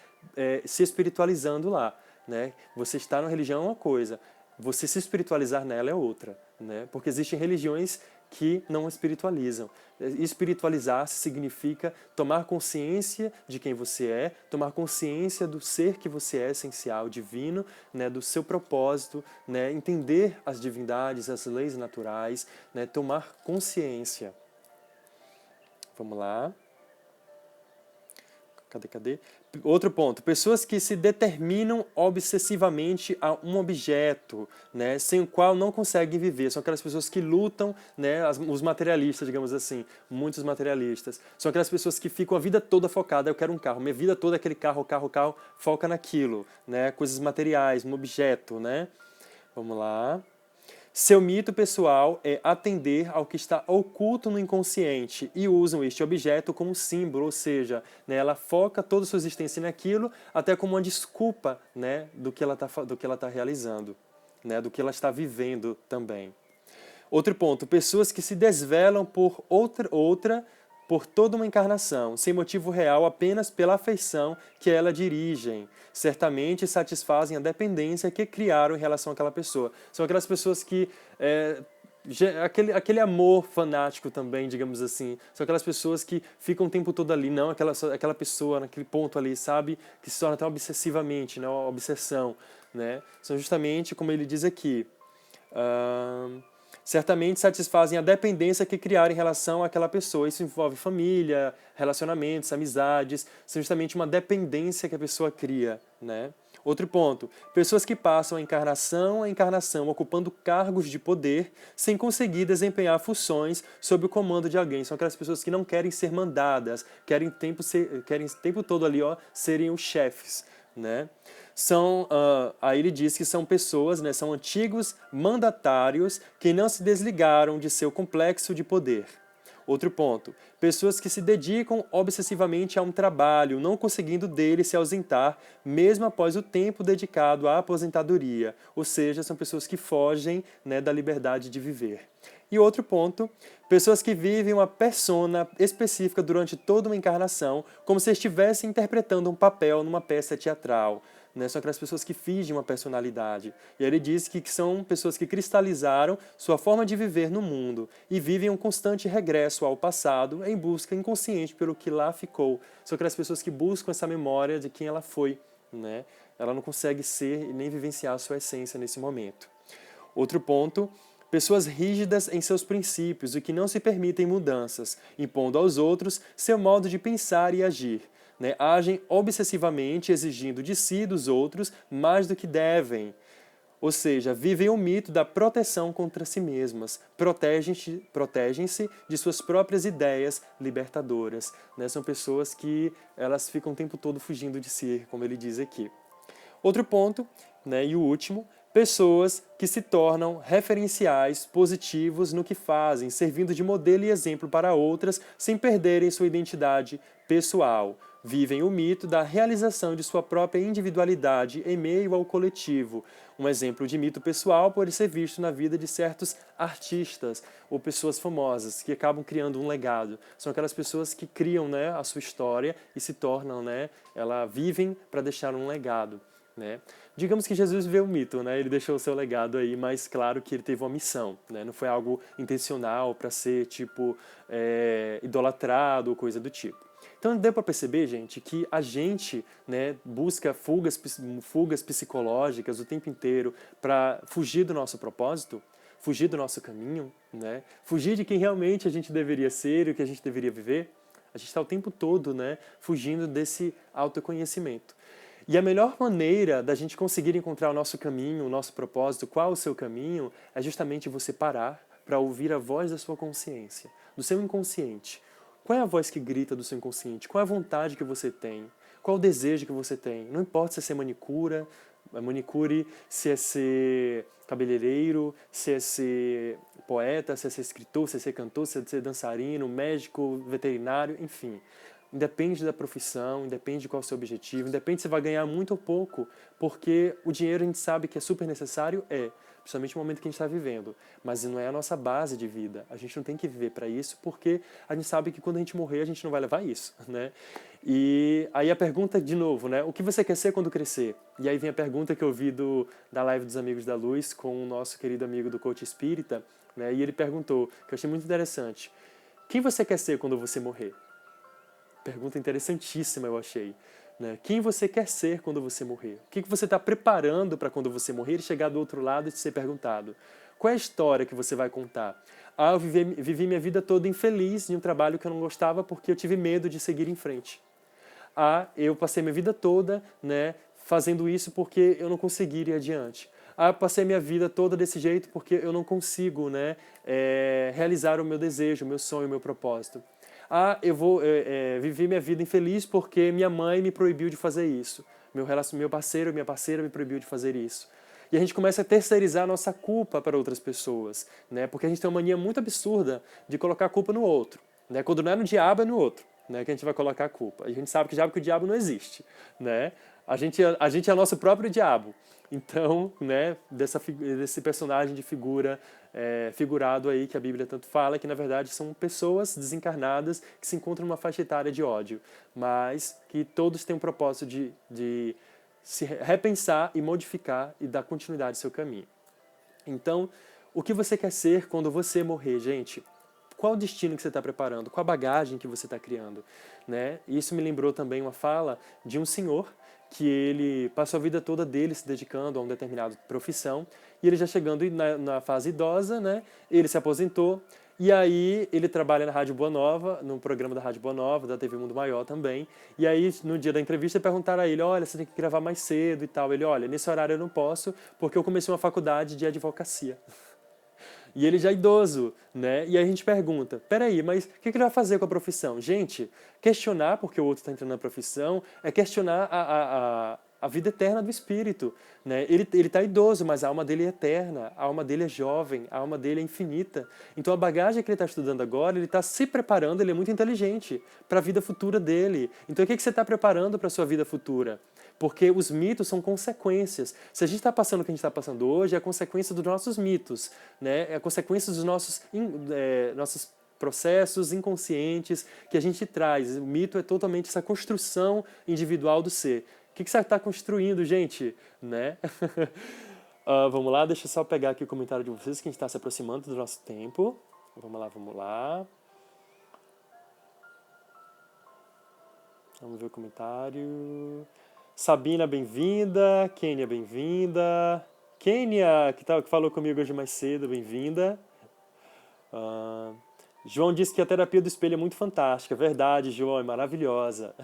se espiritualizando lá. Né? Você estar numa religião é uma coisa, você se espiritualizar nela é outra. Né? Porque existem religiões que não espiritualizam. Espiritualizar-se significa tomar consciência de quem você é, tomar consciência do ser que você é, essencial, divino, né, do seu propósito, né, entender as divindades, as leis naturais, né, tomar consciência. Vamos lá. Cadê? Outro ponto, pessoas que se determinam obsessivamente a um objeto, né, sem o qual não conseguem viver. São aquelas pessoas que lutam, né, os materialistas, digamos assim, muitos materialistas. São aquelas pessoas que ficam a vida toda focada, eu quero um carro, minha vida toda é aquele carro, foca naquilo, né, coisas materiais, um objeto, né. Vamos lá. Seu mito pessoal é atender ao que está oculto no inconsciente e usam este objeto como símbolo, ou seja, né, ela foca toda a sua existência naquilo, até como uma desculpa, né, do que ela está realizando, né, do que ela está vivendo também. Outro ponto, pessoas que se desvelam por por toda uma encarnação, sem motivo real, apenas pela afeição que ela dirigem. Certamente satisfazem a dependência que criaram em relação àquela pessoa. São aquelas pessoas que aquele amor fanático também, digamos assim. São aquelas pessoas que ficam o tempo todo ali, não aquela pessoa naquele ponto ali, sabe? Que se torna tão obsessivamente, né? Uma obsessão, né? São justamente, como ele diz aqui, certamente satisfazem a dependência que criaram em relação àquela pessoa. Isso envolve família, relacionamentos, amizades. São justamente uma dependência que a pessoa cria, né? Outro ponto, pessoas que passam a encarnação ocupando cargos de poder sem conseguir desempenhar funções sob o comando de alguém. São aquelas pessoas que não querem ser mandadas, querem o tempo todo ali, ó, serem os chefes, né? Aí ele diz que são pessoas, né, são antigos mandatários que não se desligaram de seu complexo de poder. Outro ponto, pessoas que se dedicam obsessivamente a um trabalho, não conseguindo dele se ausentar, mesmo após o tempo dedicado à aposentadoria. Ou seja, são pessoas que fogem, né, da liberdade de viver. E outro ponto, pessoas que vivem uma persona específica durante toda uma encarnação, como se estivessem interpretando um papel numa peça teatral. Né? São aquelas pessoas que fingem uma personalidade. E aí ele diz que são pessoas que cristalizaram sua forma de viver no mundo e vivem um constante regresso ao passado em busca inconsciente pelo que lá ficou. São aquelas pessoas que buscam essa memória de quem ela foi. Né? Ela não consegue ser e nem vivenciar a sua essência nesse momento. Outro ponto, pessoas rígidas em seus princípios e que não se permitem mudanças, impondo aos outros seu modo de pensar e agir. Né? Agem obsessivamente, exigindo de si e dos outros mais do que devem. Ou seja, vivem o mito da proteção contra si mesmas, protegem-se de suas próprias ideias libertadoras. Né? São pessoas que elas ficam o tempo todo fugindo de si, como ele diz aqui. Outro ponto, né, e o último, pessoas que se tornam referenciais positivos no que fazem, servindo de modelo e exemplo para outras, sem perderem sua identidade pessoal. Vivem o mito da realização de sua própria individualidade em meio ao coletivo. Um exemplo de mito pessoal pode ser visto na vida de certos artistas ou pessoas famosas que acabam criando um legado. São aquelas pessoas que criam, né, a sua história e se tornam, né, vivem para deixar um legado. Né? Digamos que Jesus viveu o mito, né? Ele deixou o seu legado aí, mas claro que ele teve uma missão, né? Não foi algo intencional para ser tipo idolatrado ou coisa do tipo. Então deu para perceber, gente, que a gente, né, busca fugas psicológicas o tempo inteiro para fugir do nosso propósito, fugir do nosso caminho, né? Fugir de quem realmente a gente deveria ser e o que a gente deveria viver. A gente está o tempo todo, né, fugindo desse autoconhecimento. E a melhor maneira da gente conseguir encontrar o nosso caminho, o nosso propósito, qual o seu caminho, é justamente você parar para ouvir a voz da sua consciência, do seu inconsciente. Qual é a voz que grita do seu inconsciente? Qual é a vontade que você tem? Qual é o desejo que você tem? Não importa se é ser manicure, se é ser cabeleireiro, se é ser poeta, se é ser escritor, se é ser cantor, se é ser dançarino, médico, veterinário, enfim. independe da profissão, independe de qual é o seu objetivo, independe se você vai ganhar muito ou pouco, porque o dinheiro a gente sabe que é super necessário, principalmente no momento que a gente está vivendo, mas não é a nossa base de vida. A gente não tem que viver para isso, porque a gente sabe que quando a gente morrer, a gente não vai levar isso, né? E aí a pergunta, de novo, né? O que você quer ser quando crescer? E aí vem a pergunta que eu vi da live dos Amigos da Luz com o nosso querido amigo do Coach Espírita, né? E ele perguntou, que eu achei muito interessante, quem você quer ser quando você morrer? Pergunta interessantíssima, eu achei. Né? Quem você quer ser quando você morrer? O que você está preparando para quando você morrer e chegar do outro lado e te ser perguntado? Qual é a história que você vai contar? Ah, eu vivi minha vida toda infeliz em um trabalho que eu não gostava porque eu tive medo de seguir em frente. Ah, eu passei minha vida toda, né, fazendo isso porque eu não consegui ir adiante. Ah, eu passei minha vida toda desse jeito porque eu não consigo, né, realizar o meu desejo, o meu sonho, o meu propósito. Ah, eu vou viver minha vida infeliz porque minha mãe me proibiu de fazer isso. Meu parceiro, minha parceira me proibiu de fazer isso. E a gente começa a terceirizar a nossa culpa para outras pessoas, né? Porque a gente tem uma mania muito absurda de colocar a culpa no outro, né? Quando não é no diabo, é no outro, né? Que a gente vai colocar a culpa. A gente sabe que o diabo não existe, né? A gente é o nosso próprio diabo. Então, né, desse personagem de figurado aí que a Bíblia tanto fala, que na verdade são pessoas desencarnadas que se encontram numa faixa etária de ódio, mas que todos têm um propósito de se repensar e modificar e dar continuidade ao seu caminho. Então, o que você quer ser quando você morrer, gente? Qual o destino que você está preparando? Qual a bagagem que você está criando? Né? Isso me lembrou também uma fala de um senhor que ele passou a vida toda dele se dedicando a uma determinada profissão e ele já chegando na fase idosa, né? Ele se aposentou e aí ele trabalha na Rádio Boa Nova, no programa da Rádio Boa Nova, da TV Mundo Maior também. E aí no dia da entrevista perguntaram a ele, olha, você tem que gravar mais cedo e tal. Ele, olha, nesse horário eu não posso porque eu comecei uma faculdade de advocacia. E ele já é idoso, né? E aí a gente pergunta, peraí, mas o que ele vai fazer com a profissão? Gente, questionar porque o outro está entrando na profissão é questionar a vida eterna do espírito, né? Ele está idoso, mas a alma dele é eterna, a alma dele é jovem, a alma dele é infinita. Então a bagagem que ele está estudando agora, ele está se preparando, ele é muito inteligente para a vida futura dele. Então o que você está preparando para a sua vida futura? Porque os mitos são consequências. Se a gente está passando o que a gente está passando hoje, é a consequência dos nossos mitos, né? É a consequência dos nossos processos inconscientes que a gente traz. O mito é totalmente essa construção individual do ser. O que você está construindo, gente? Né? Vamos lá, deixa eu só pegar aqui o comentário de vocês, que a gente está se aproximando do nosso tempo. Vamos lá, vamos lá. Vamos ver o comentário. Sabina, bem-vinda. Kênia, bem-vinda. Kênia, que falou comigo hoje mais cedo, bem-vinda. João disse que a terapia do espelho é muito fantástica. Verdade, João, é maravilhosa.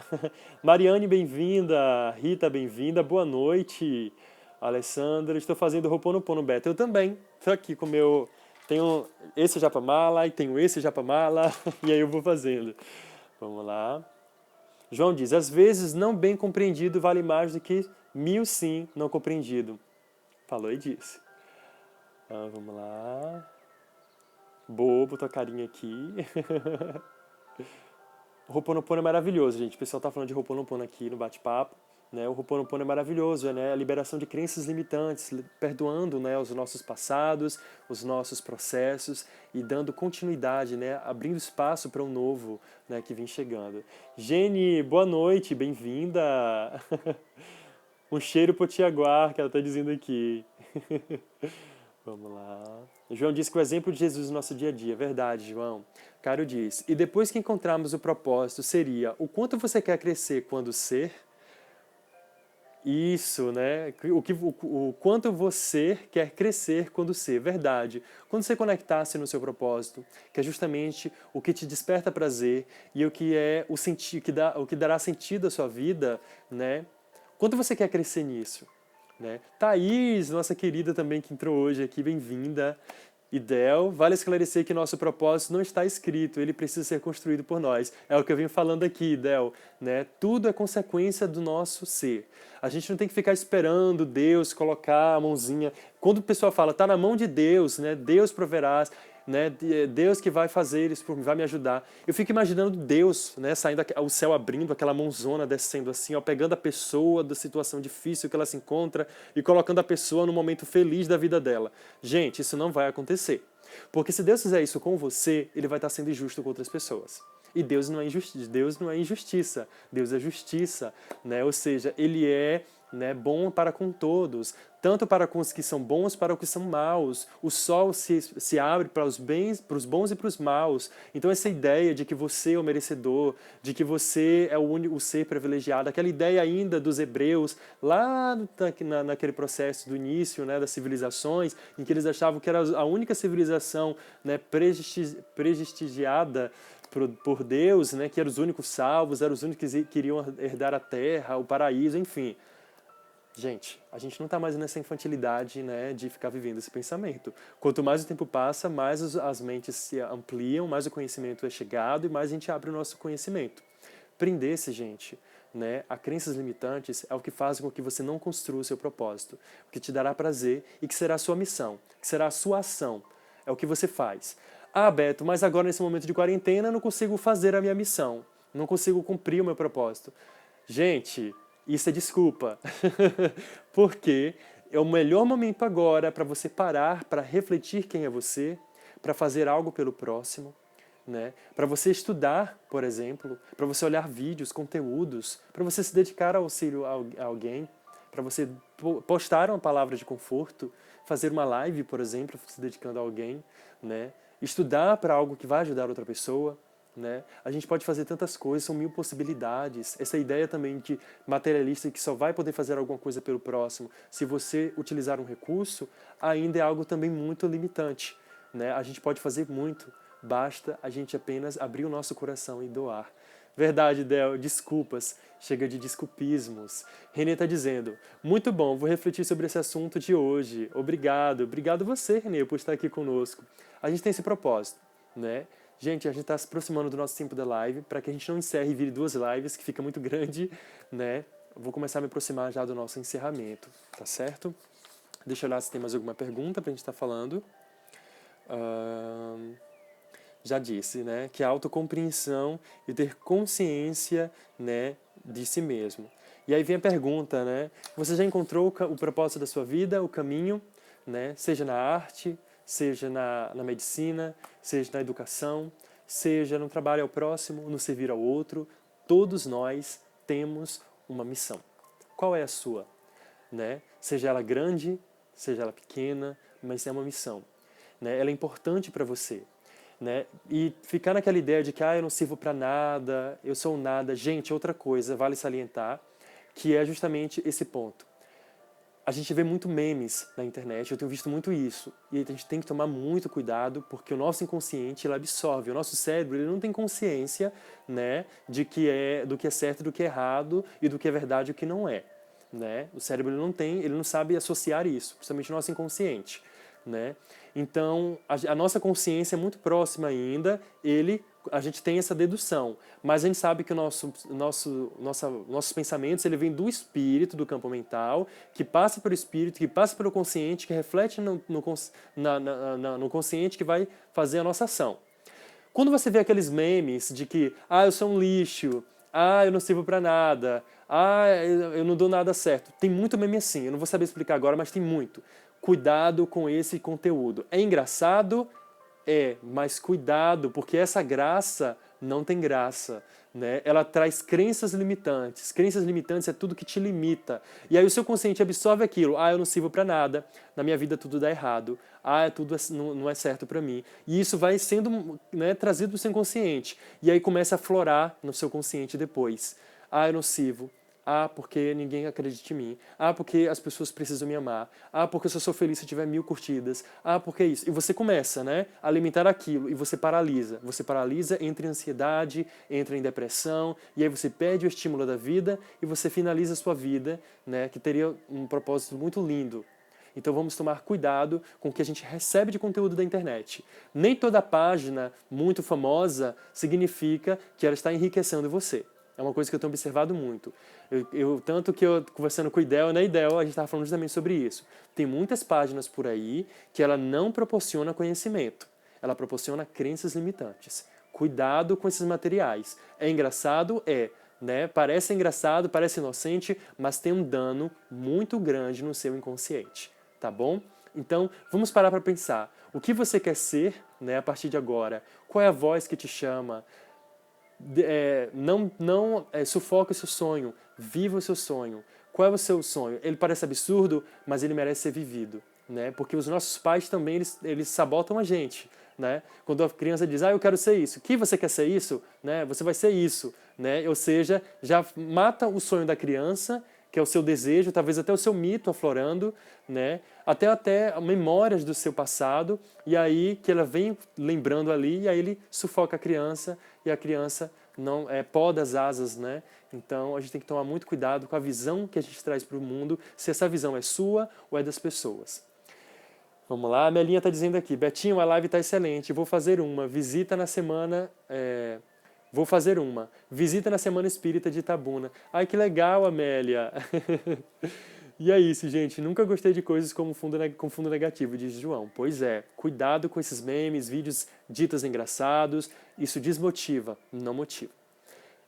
Mariane, bem-vinda. Rita, bem-vinda. Boa noite. Alessandra, estou fazendo Ho'oponopono Beta. Eu também. Estou aqui com o meu... Tenho esse Japamala e tenho esse Japamala. E aí eu vou fazendo. Vamos lá. João diz, às vezes não bem compreendido vale mais do que 1000 sim não compreendido. Falou e disse. Vamos lá. Bobo, tua carinha aqui. O Ho'oponopono é maravilhoso, gente. O pessoal tá falando de Ho'oponopono aqui no bate-papo. Né? O Ho'oponopono é maravilhoso, né? A liberação de crenças limitantes, perdoando, né, os nossos passados, os nossos processos e dando continuidade, né, abrindo espaço para um novo, né, que vem chegando. Jenny, boa noite, bem-vinda. Um cheiro potiguar, que ela está dizendo aqui. Vamos lá. João diz que o exemplo de Jesus no nosso dia a dia. Verdade, João. Caro diz, e depois que encontrarmos o propósito, seria o quanto você quer crescer quando ser... Isso, né? O quanto você quer crescer quando ser, verdade. Quando você conectar-se no seu propósito, que é justamente o que te desperta prazer e o que é o que dará sentido à sua vida, né? Quanto você quer crescer nisso, né? Thaís, nossa querida também que entrou hoje aqui, bem-vinda. E Del, vale esclarecer que nosso propósito não está escrito, ele precisa ser construído por nós. É o que eu venho falando aqui, Del, né? Tudo é consequência do nosso ser. A gente não tem que ficar esperando Deus colocar a mãozinha. Quando o pessoal fala, tá na mão de Deus, né? Deus proverá. né? Deus que vai fazer isso por mim, vai me ajudar. Eu fico imaginando Deus, né, saindo, o céu abrindo, aquela mãozona descendo assim, ó, pegando a pessoa da situação difícil que ela se encontra e colocando a pessoa no momento feliz da vida dela. Gente, isso não vai acontecer. Porque se Deus fizer isso com você, ele vai estar sendo injusto com outras pessoas. E Deus não é injustiça, Deus é justiça, né? Ou seja, ele é, né, bom para com todos, tanto para com os que são bons, para os que são maus. O sol se abre para os bons e para os maus. Então essa ideia de que você é o merecedor, de que você é o ser privilegiado, aquela ideia ainda dos hebreus, lá naquele processo do início, né, das civilizações, em que eles achavam que era a única civilização, né, prestigiada por Deus, né, que eram os únicos salvos, eram os únicos que queriam herdar a terra, o paraíso, enfim. Gente, a gente não está mais nessa infantilidade, né, de ficar vivendo esse pensamento. Quanto mais o tempo passa, mais as mentes se ampliam, mais o conhecimento é chegado e mais a gente abre o nosso conhecimento. Prender-se, gente, né, a crenças limitantes é o que faz com que você não construa o seu propósito, o que te dará prazer e que será a sua missão, que será a sua ação. É o que você faz. Ah, Beto, mas agora nesse momento de quarentena eu não consigo fazer a minha missão, não consigo cumprir o meu propósito. Gente, isso é desculpa. Porque é o melhor momento agora para você parar, para refletir quem é você, para fazer algo pelo próximo, né? Para você estudar, por exemplo, para você olhar vídeos, conteúdos, para você se dedicar ao auxílio a alguém, para você postar uma palavra de conforto, fazer uma live, por exemplo, se dedicando a alguém, né? Estudar para algo que vai ajudar outra pessoa, né? A gente pode fazer tantas coisas, são 1000 possibilidades. Essa ideia também de materialista que só vai poder fazer alguma coisa pelo próximo se você utilizar um recurso, ainda é algo também muito limitante, né? A gente pode fazer muito, basta a gente apenas abrir o nosso coração e doar. Verdade, Del, desculpas, chega de desculpismos. Renê está dizendo, muito bom, vou refletir sobre esse assunto de hoje. Obrigado você, Renê, por estar aqui conosco. A gente tem esse propósito, né? Gente, a gente está se aproximando do nosso tempo da live, para que a gente não encerre e vire 2 lives, que fica muito grande, né? Vou começar a me aproximar já do nosso encerramento, tá certo? Deixa eu olhar se tem mais alguma pergunta para a gente estar falando. Já disse, né? Que a autocompreensão e ter consciência, né, de si mesmo. E aí vem a pergunta, né? Você já encontrou o propósito da sua vida, o caminho, né? Seja na arte, seja na medicina, seja na educação, seja no trabalho ao próximo, no servir ao outro, todos nós temos uma missão. Qual é a sua? Né? Seja ela grande, seja ela pequena, mas é uma missão. Né? Ela é importante para você. Né? E ficar naquela ideia de que eu não sirvo para nada, eu sou um nada. Gente, outra coisa, vale salientar, que é justamente esse ponto. A gente vê muito memes na internet, eu tenho visto muito isso. E a gente tem que tomar muito cuidado, porque o nosso inconsciente ele absorve. O nosso cérebro ele não tem consciência, né, do que é certo e do que é errado, e do que é verdade e o que não é. Né? O cérebro ele não sabe associar isso, principalmente o nosso inconsciente. Né? Então, a nossa consciência é muito próxima ainda, a gente tem essa dedução, mas a gente sabe que nossos pensamentos ele vem do espírito, do campo mental, que passa pelo espírito, que passa pelo consciente, que reflete no consciente, que vai fazer a nossa ação. Quando você vê aqueles memes de que, eu sou um lixo, eu não sirvo pra nada, eu não dou nada certo, tem muito meme assim, eu não vou saber explicar agora, mas tem muito. Cuidado com esse conteúdo. É engraçado? Mas cuidado, porque essa graça não tem graça. Né? Ela traz crenças limitantes. Crenças limitantes é tudo que te limita. E aí o seu consciente absorve aquilo. Eu não sirvo para nada. Na minha vida tudo dá errado. Tudo não é certo para mim. E isso vai sendo, né, trazido para o seu inconsciente. E aí começa a florar no seu consciente depois. Eu não sirvo. Porque ninguém acredita em mim. Porque as pessoas precisam me amar. Porque eu só sou feliz se tiver 1000 curtidas. Porque isso. E você começa, né, a alimentar aquilo e você paralisa. Você paralisa, entra em ansiedade, entra em depressão, e aí você perde o estímulo da vida e você finaliza a sua vida, né, que teria um propósito muito lindo. Então vamos tomar cuidado com o que a gente recebe de conteúdo da internet. Nem toda página muito famosa significa que ela está enriquecendo você. É uma coisa que eu tenho observado muito. Tanto que eu, conversando com o Idel, a gente estava falando justamente sobre isso. Tem muitas páginas por aí que ela não proporciona conhecimento. ela proporciona crenças limitantes. Cuidado com esses materiais. É engraçado? É. Né? Parece engraçado, parece inocente, mas tem um dano muito grande no seu inconsciente. Tá bom? Então, vamos parar para pensar. O que você quer ser, né, a partir de agora? Qual é a voz que te chama? Não sufoque o seu sonho. Viva o seu sonho. Qual é o seu sonho? Ele parece absurdo, mas ele merece ser vivido. Né? Porque os nossos pais também, eles sabotam a gente. Né? Quando a criança diz, eu quero ser isso. Que você quer ser isso? Né? Você vai ser isso. Né? Ou seja, já mata o sonho da criança, que é o seu desejo, talvez até o seu mito aflorando, né? até memórias do seu passado, e aí que ela vem lembrando ali, e aí ele sufoca a criança, e a criança não poda as asas, né? Então a gente tem que tomar muito cuidado com a visão que a gente traz para o mundo, se essa visão é sua ou é das pessoas. Vamos lá, a Melinha está dizendo aqui, Betinho, a live está excelente, vou fazer uma visita na semana espírita de Itabuna. Ai, que legal, Amélia! E é isso, gente, nunca gostei de coisas com fundo negativo, diz João. Pois é, cuidado com esses memes, vídeos ditos engraçados, isso desmotiva, não motiva.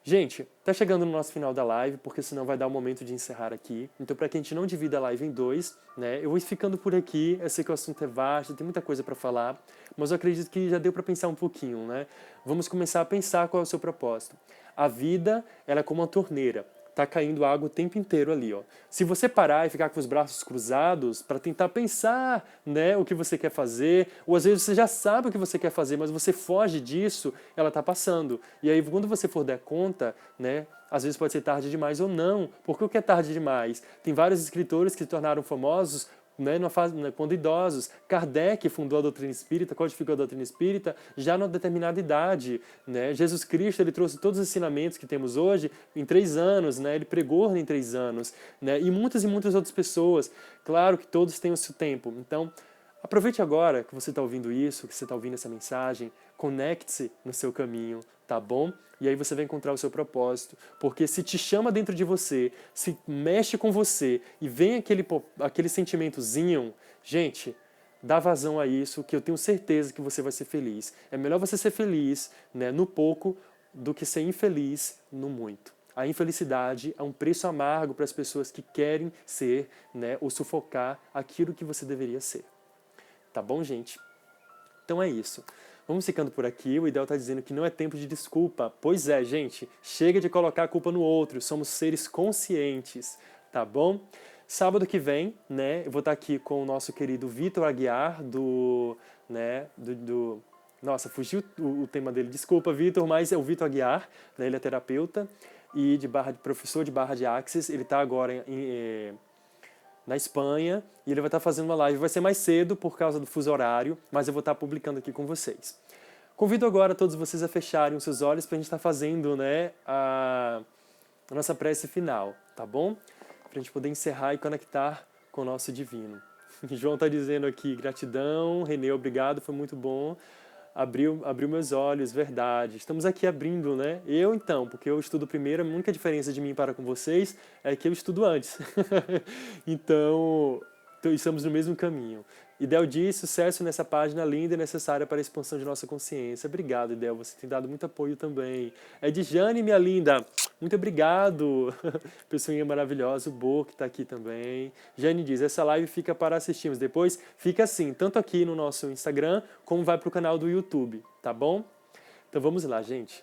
Gente, tá chegando no nosso final da live, porque senão vai dar o momento de encerrar aqui. Então, para que a gente não divida a live em dois, né, eu vou ficando por aqui. Eu sei que o assunto é vasto, tem muita coisa para falar, mas eu acredito que já deu para pensar um pouquinho, né? Vamos começar a pensar qual é o seu propósito. A vida, ela é como uma torneira. Tá caindo água o tempo inteiro ali, ó. Se você parar e ficar com os braços cruzados para tentar pensar, né, o que você quer fazer, ou às vezes você já sabe o que você quer fazer, mas você foge disso, ela tá passando. E aí quando você for dar conta, né, às vezes pode ser tarde demais ou não. Por que o que é tarde demais? Tem vários escritores que se tornaram famosos, né, quando idosos. Kardec fundou a doutrina espírita, codificou a doutrina espírita já numa determinada idade. Né? Jesus Cristo, ele trouxe todos os ensinamentos que temos hoje em 3 anos, né? Ele pregou em 3 anos. Né? E muitas outras pessoas. Claro que todos têm o seu tempo. Então, aproveite agora que você está ouvindo isso, que você está ouvindo essa mensagem, conecte-se no seu caminho, tá bom? E aí você vai encontrar o seu propósito, porque se te chama dentro de você, se mexe com você e vem aquele sentimentozinho, gente, dá vazão a isso, que eu tenho certeza que você vai ser feliz. É melhor você ser feliz, né, no pouco do que ser infeliz no muito. A infelicidade é um preço amargo para as pessoas que querem ser, né, ou sufocar aquilo que você deveria ser. Tá bom, gente? Então é isso. Vamos ficando por aqui. O Ideal está dizendo que não é tempo de desculpa. Pois é, gente. Chega de colocar a culpa no outro. Somos seres conscientes. Tá bom? Sábado que vem, né, eu vou estar aqui com o nosso querido Vitor Aguiar, Nossa, fugiu o tema dele. Desculpa, Vitor, mas é o Vitor Aguiar, né, ele é terapeuta e professor de Barra de Axis. Ele está agora na Espanha, e ele vai estar fazendo uma live. Vai ser mais cedo por causa do fuso horário, mas eu vou estar publicando aqui com vocês. Convido agora todos vocês a fecharem os seus olhos para a gente estar fazendo, né, a nossa prece final, tá bom? Para a gente poder encerrar e conectar com o nosso divino. João está dizendo aqui, gratidão, Renê, obrigado, foi muito bom. Abriu meus olhos, verdade. Estamos aqui abrindo, né? Eu então, porque eu estudo primeiro, a única diferença de mim para com vocês é que eu estudo antes. Então, estamos no mesmo caminho. Idel diz, sucesso nessa página linda e necessária para a expansão de nossa consciência. Obrigado, Idel, você tem dado muito apoio também. Edjane, minha linda, muito obrigado. Pessoinha maravilhosa, o Bo, que está aqui também. Jane diz, essa live fica para assistirmos. Depois fica assim, tanto aqui no nosso Instagram, como vai para o canal do YouTube, tá bom? Então vamos lá, gente.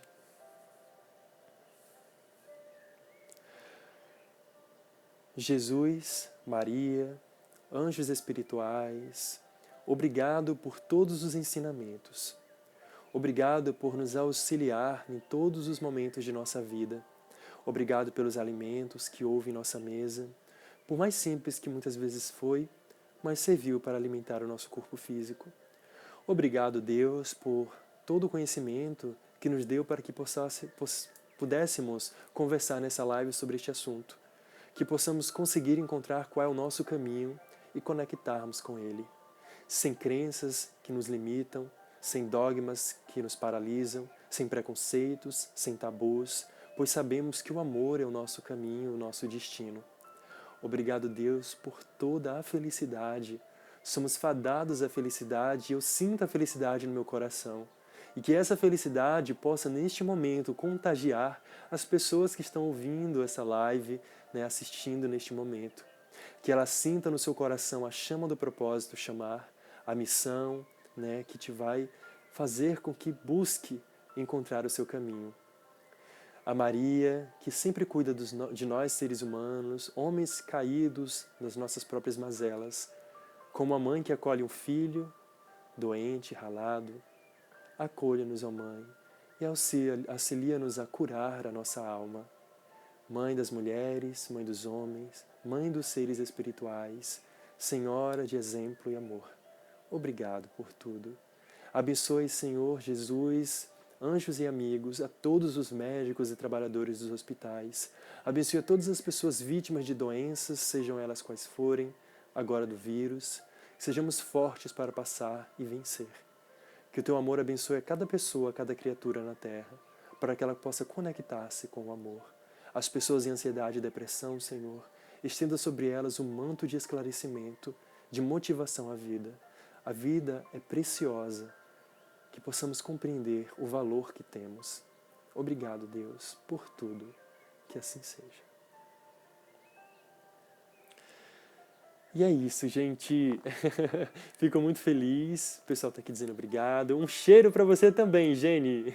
Jesus, Maria, anjos espirituais, obrigado por todos os ensinamentos. Obrigado por nos auxiliar em todos os momentos de nossa vida. Obrigado pelos alimentos que houve em nossa mesa, por mais simples que muitas vezes foi, mas serviu para alimentar o nosso corpo físico. Obrigado, Deus, por todo o conhecimento que nos deu para que pudéssemos conversar nessa live sobre este assunto, que possamos conseguir encontrar qual é o nosso caminho e conectarmos com ele, sem crenças que nos limitam, sem dogmas que nos paralisam, sem preconceitos, sem tabus, pois sabemos que o amor é o nosso caminho, o nosso destino. Obrigado, Deus, por toda a felicidade, somos fadados à felicidade e eu sinto a felicidade no meu coração. E que essa felicidade possa, neste momento, contagiar as pessoas que estão ouvindo essa live, né, assistindo neste momento. Que ela sinta no seu coração a chama do propósito chamar, a missão, né, que te vai fazer com que busque encontrar o seu caminho. A Maria, que sempre cuida de nós seres humanos, homens caídos nas nossas próprias mazelas, como a mãe que acolhe um filho doente, ralado, acolha-nos, ó Mãe, e auxilia-nos a curar a nossa alma. Mãe das mulheres, Mãe dos homens, Mãe dos seres espirituais, Senhora de exemplo e amor. Obrigado por tudo. Abençoe, Senhor Jesus, anjos e amigos, a todos os médicos e trabalhadores dos hospitais. Abençoe a todas as pessoas vítimas de doenças, sejam elas quais forem, agora do vírus. Sejamos fortes para passar e vencer. Que o Teu amor abençoe a cada pessoa, a cada criatura na Terra, para que ela possa conectar-se com o amor. As pessoas em ansiedade e depressão, Senhor, estenda sobre elas um manto de esclarecimento, de motivação à vida. A vida é preciosa, que possamos compreender o valor que temos. Obrigado, Deus, por tudo. Que assim seja. E é isso, gente. Fico muito feliz. O pessoal está aqui dizendo obrigado. Um cheiro para você também, Jenny.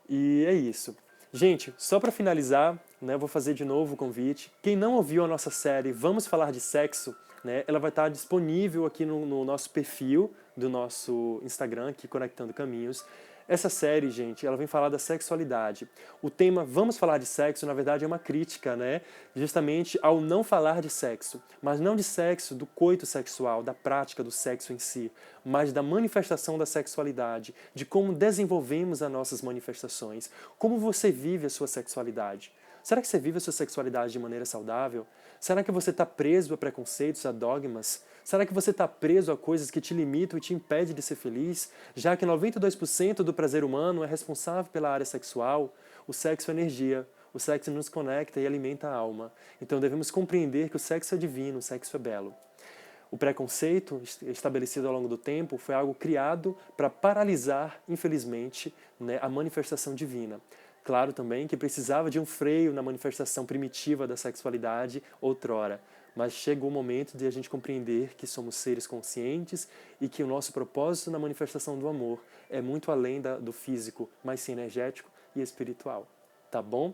E é isso. Gente, só para finalizar, né, eu vou fazer de novo o convite. Quem não ouviu a nossa série Vamos Falar de Sexo, né, ela vai estar disponível aqui no nosso perfil do nosso Instagram, aqui Conectando Caminhos. Essa série, gente, ela vem falar da sexualidade. O tema Vamos Falar de Sexo, na verdade, é uma crítica, né? Justamente ao não falar de sexo. Mas não de sexo, do coito sexual, da prática do sexo em si, mas da manifestação da sexualidade, de como desenvolvemos as nossas manifestações. Como você vive a sua sexualidade? Será que você vive a sua sexualidade de maneira saudável? Será que você está preso a preconceitos, a dogmas? Será que você está preso a coisas que te limitam e te impedem de ser feliz? Já que 92% do prazer humano é responsável pela área sexual, o sexo é energia, o sexo nos conecta e alimenta a alma. Então devemos compreender que o sexo é divino, o sexo é belo. O preconceito estabelecido ao longo do tempo foi algo criado para paralisar, infelizmente, né, a manifestação divina. Claro também que precisava de um freio na manifestação primitiva da sexualidade outrora. Mas chegou o momento de a gente compreender que somos seres conscientes e que o nosso propósito na manifestação do amor é muito além do físico, mas sim energético e espiritual. Tá bom?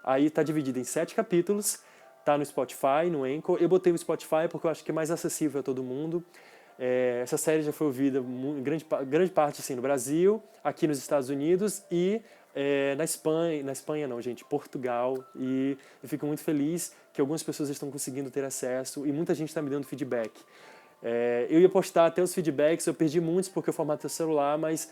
Aí tá dividido em 7 capítulos, tá no Spotify, no Anchor. Eu botei o Spotify porque eu acho que é mais acessível a todo mundo. Essa série já foi ouvida em grande parte assim, no Brasil, aqui nos Estados Unidos e na Espanha não, gente, Portugal, e eu fico muito feliz que algumas pessoas estão conseguindo ter acesso e muita gente está me dando feedback. Eu ia postar até os feedbacks, eu perdi muitos porque eu formatei o celular, mas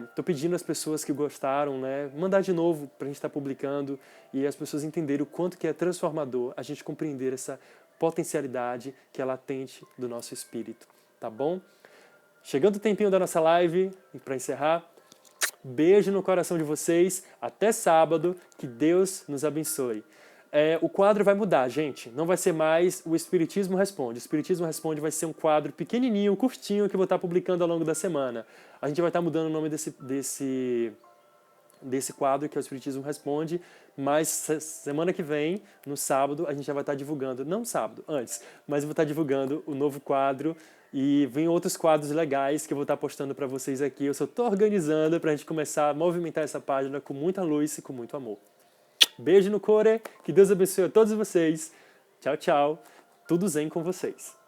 estou pedindo às pessoas que gostaram, né, mandar de novo para a gente estar publicando e as pessoas entenderem o quanto que é transformador a gente compreender essa potencialidade que é latente do nosso espírito, tá bom? Chegando o tempinho da nossa live, para encerrar, beijo no coração de vocês, até sábado, que Deus nos abençoe. O quadro vai mudar, gente, não vai ser mais o Espiritismo Responde. O Espiritismo Responde vai ser um quadro pequenininho, curtinho, que eu vou estar publicando ao longo da semana. A gente vai estar mudando o nome desse quadro, que é o Espiritismo Responde, mas semana que vem, no sábado, a gente já vai estar divulgando, não sábado, antes, mas eu vou estar divulgando o novo quadro e vem outros quadros legais que eu vou estar postando para vocês aqui. Eu só estou organizando para a gente começar a movimentar essa página com muita luz e com muito amor. Beijo no core, que Deus abençoe a todos vocês. Tchau, tchau. Tudo zen com vocês.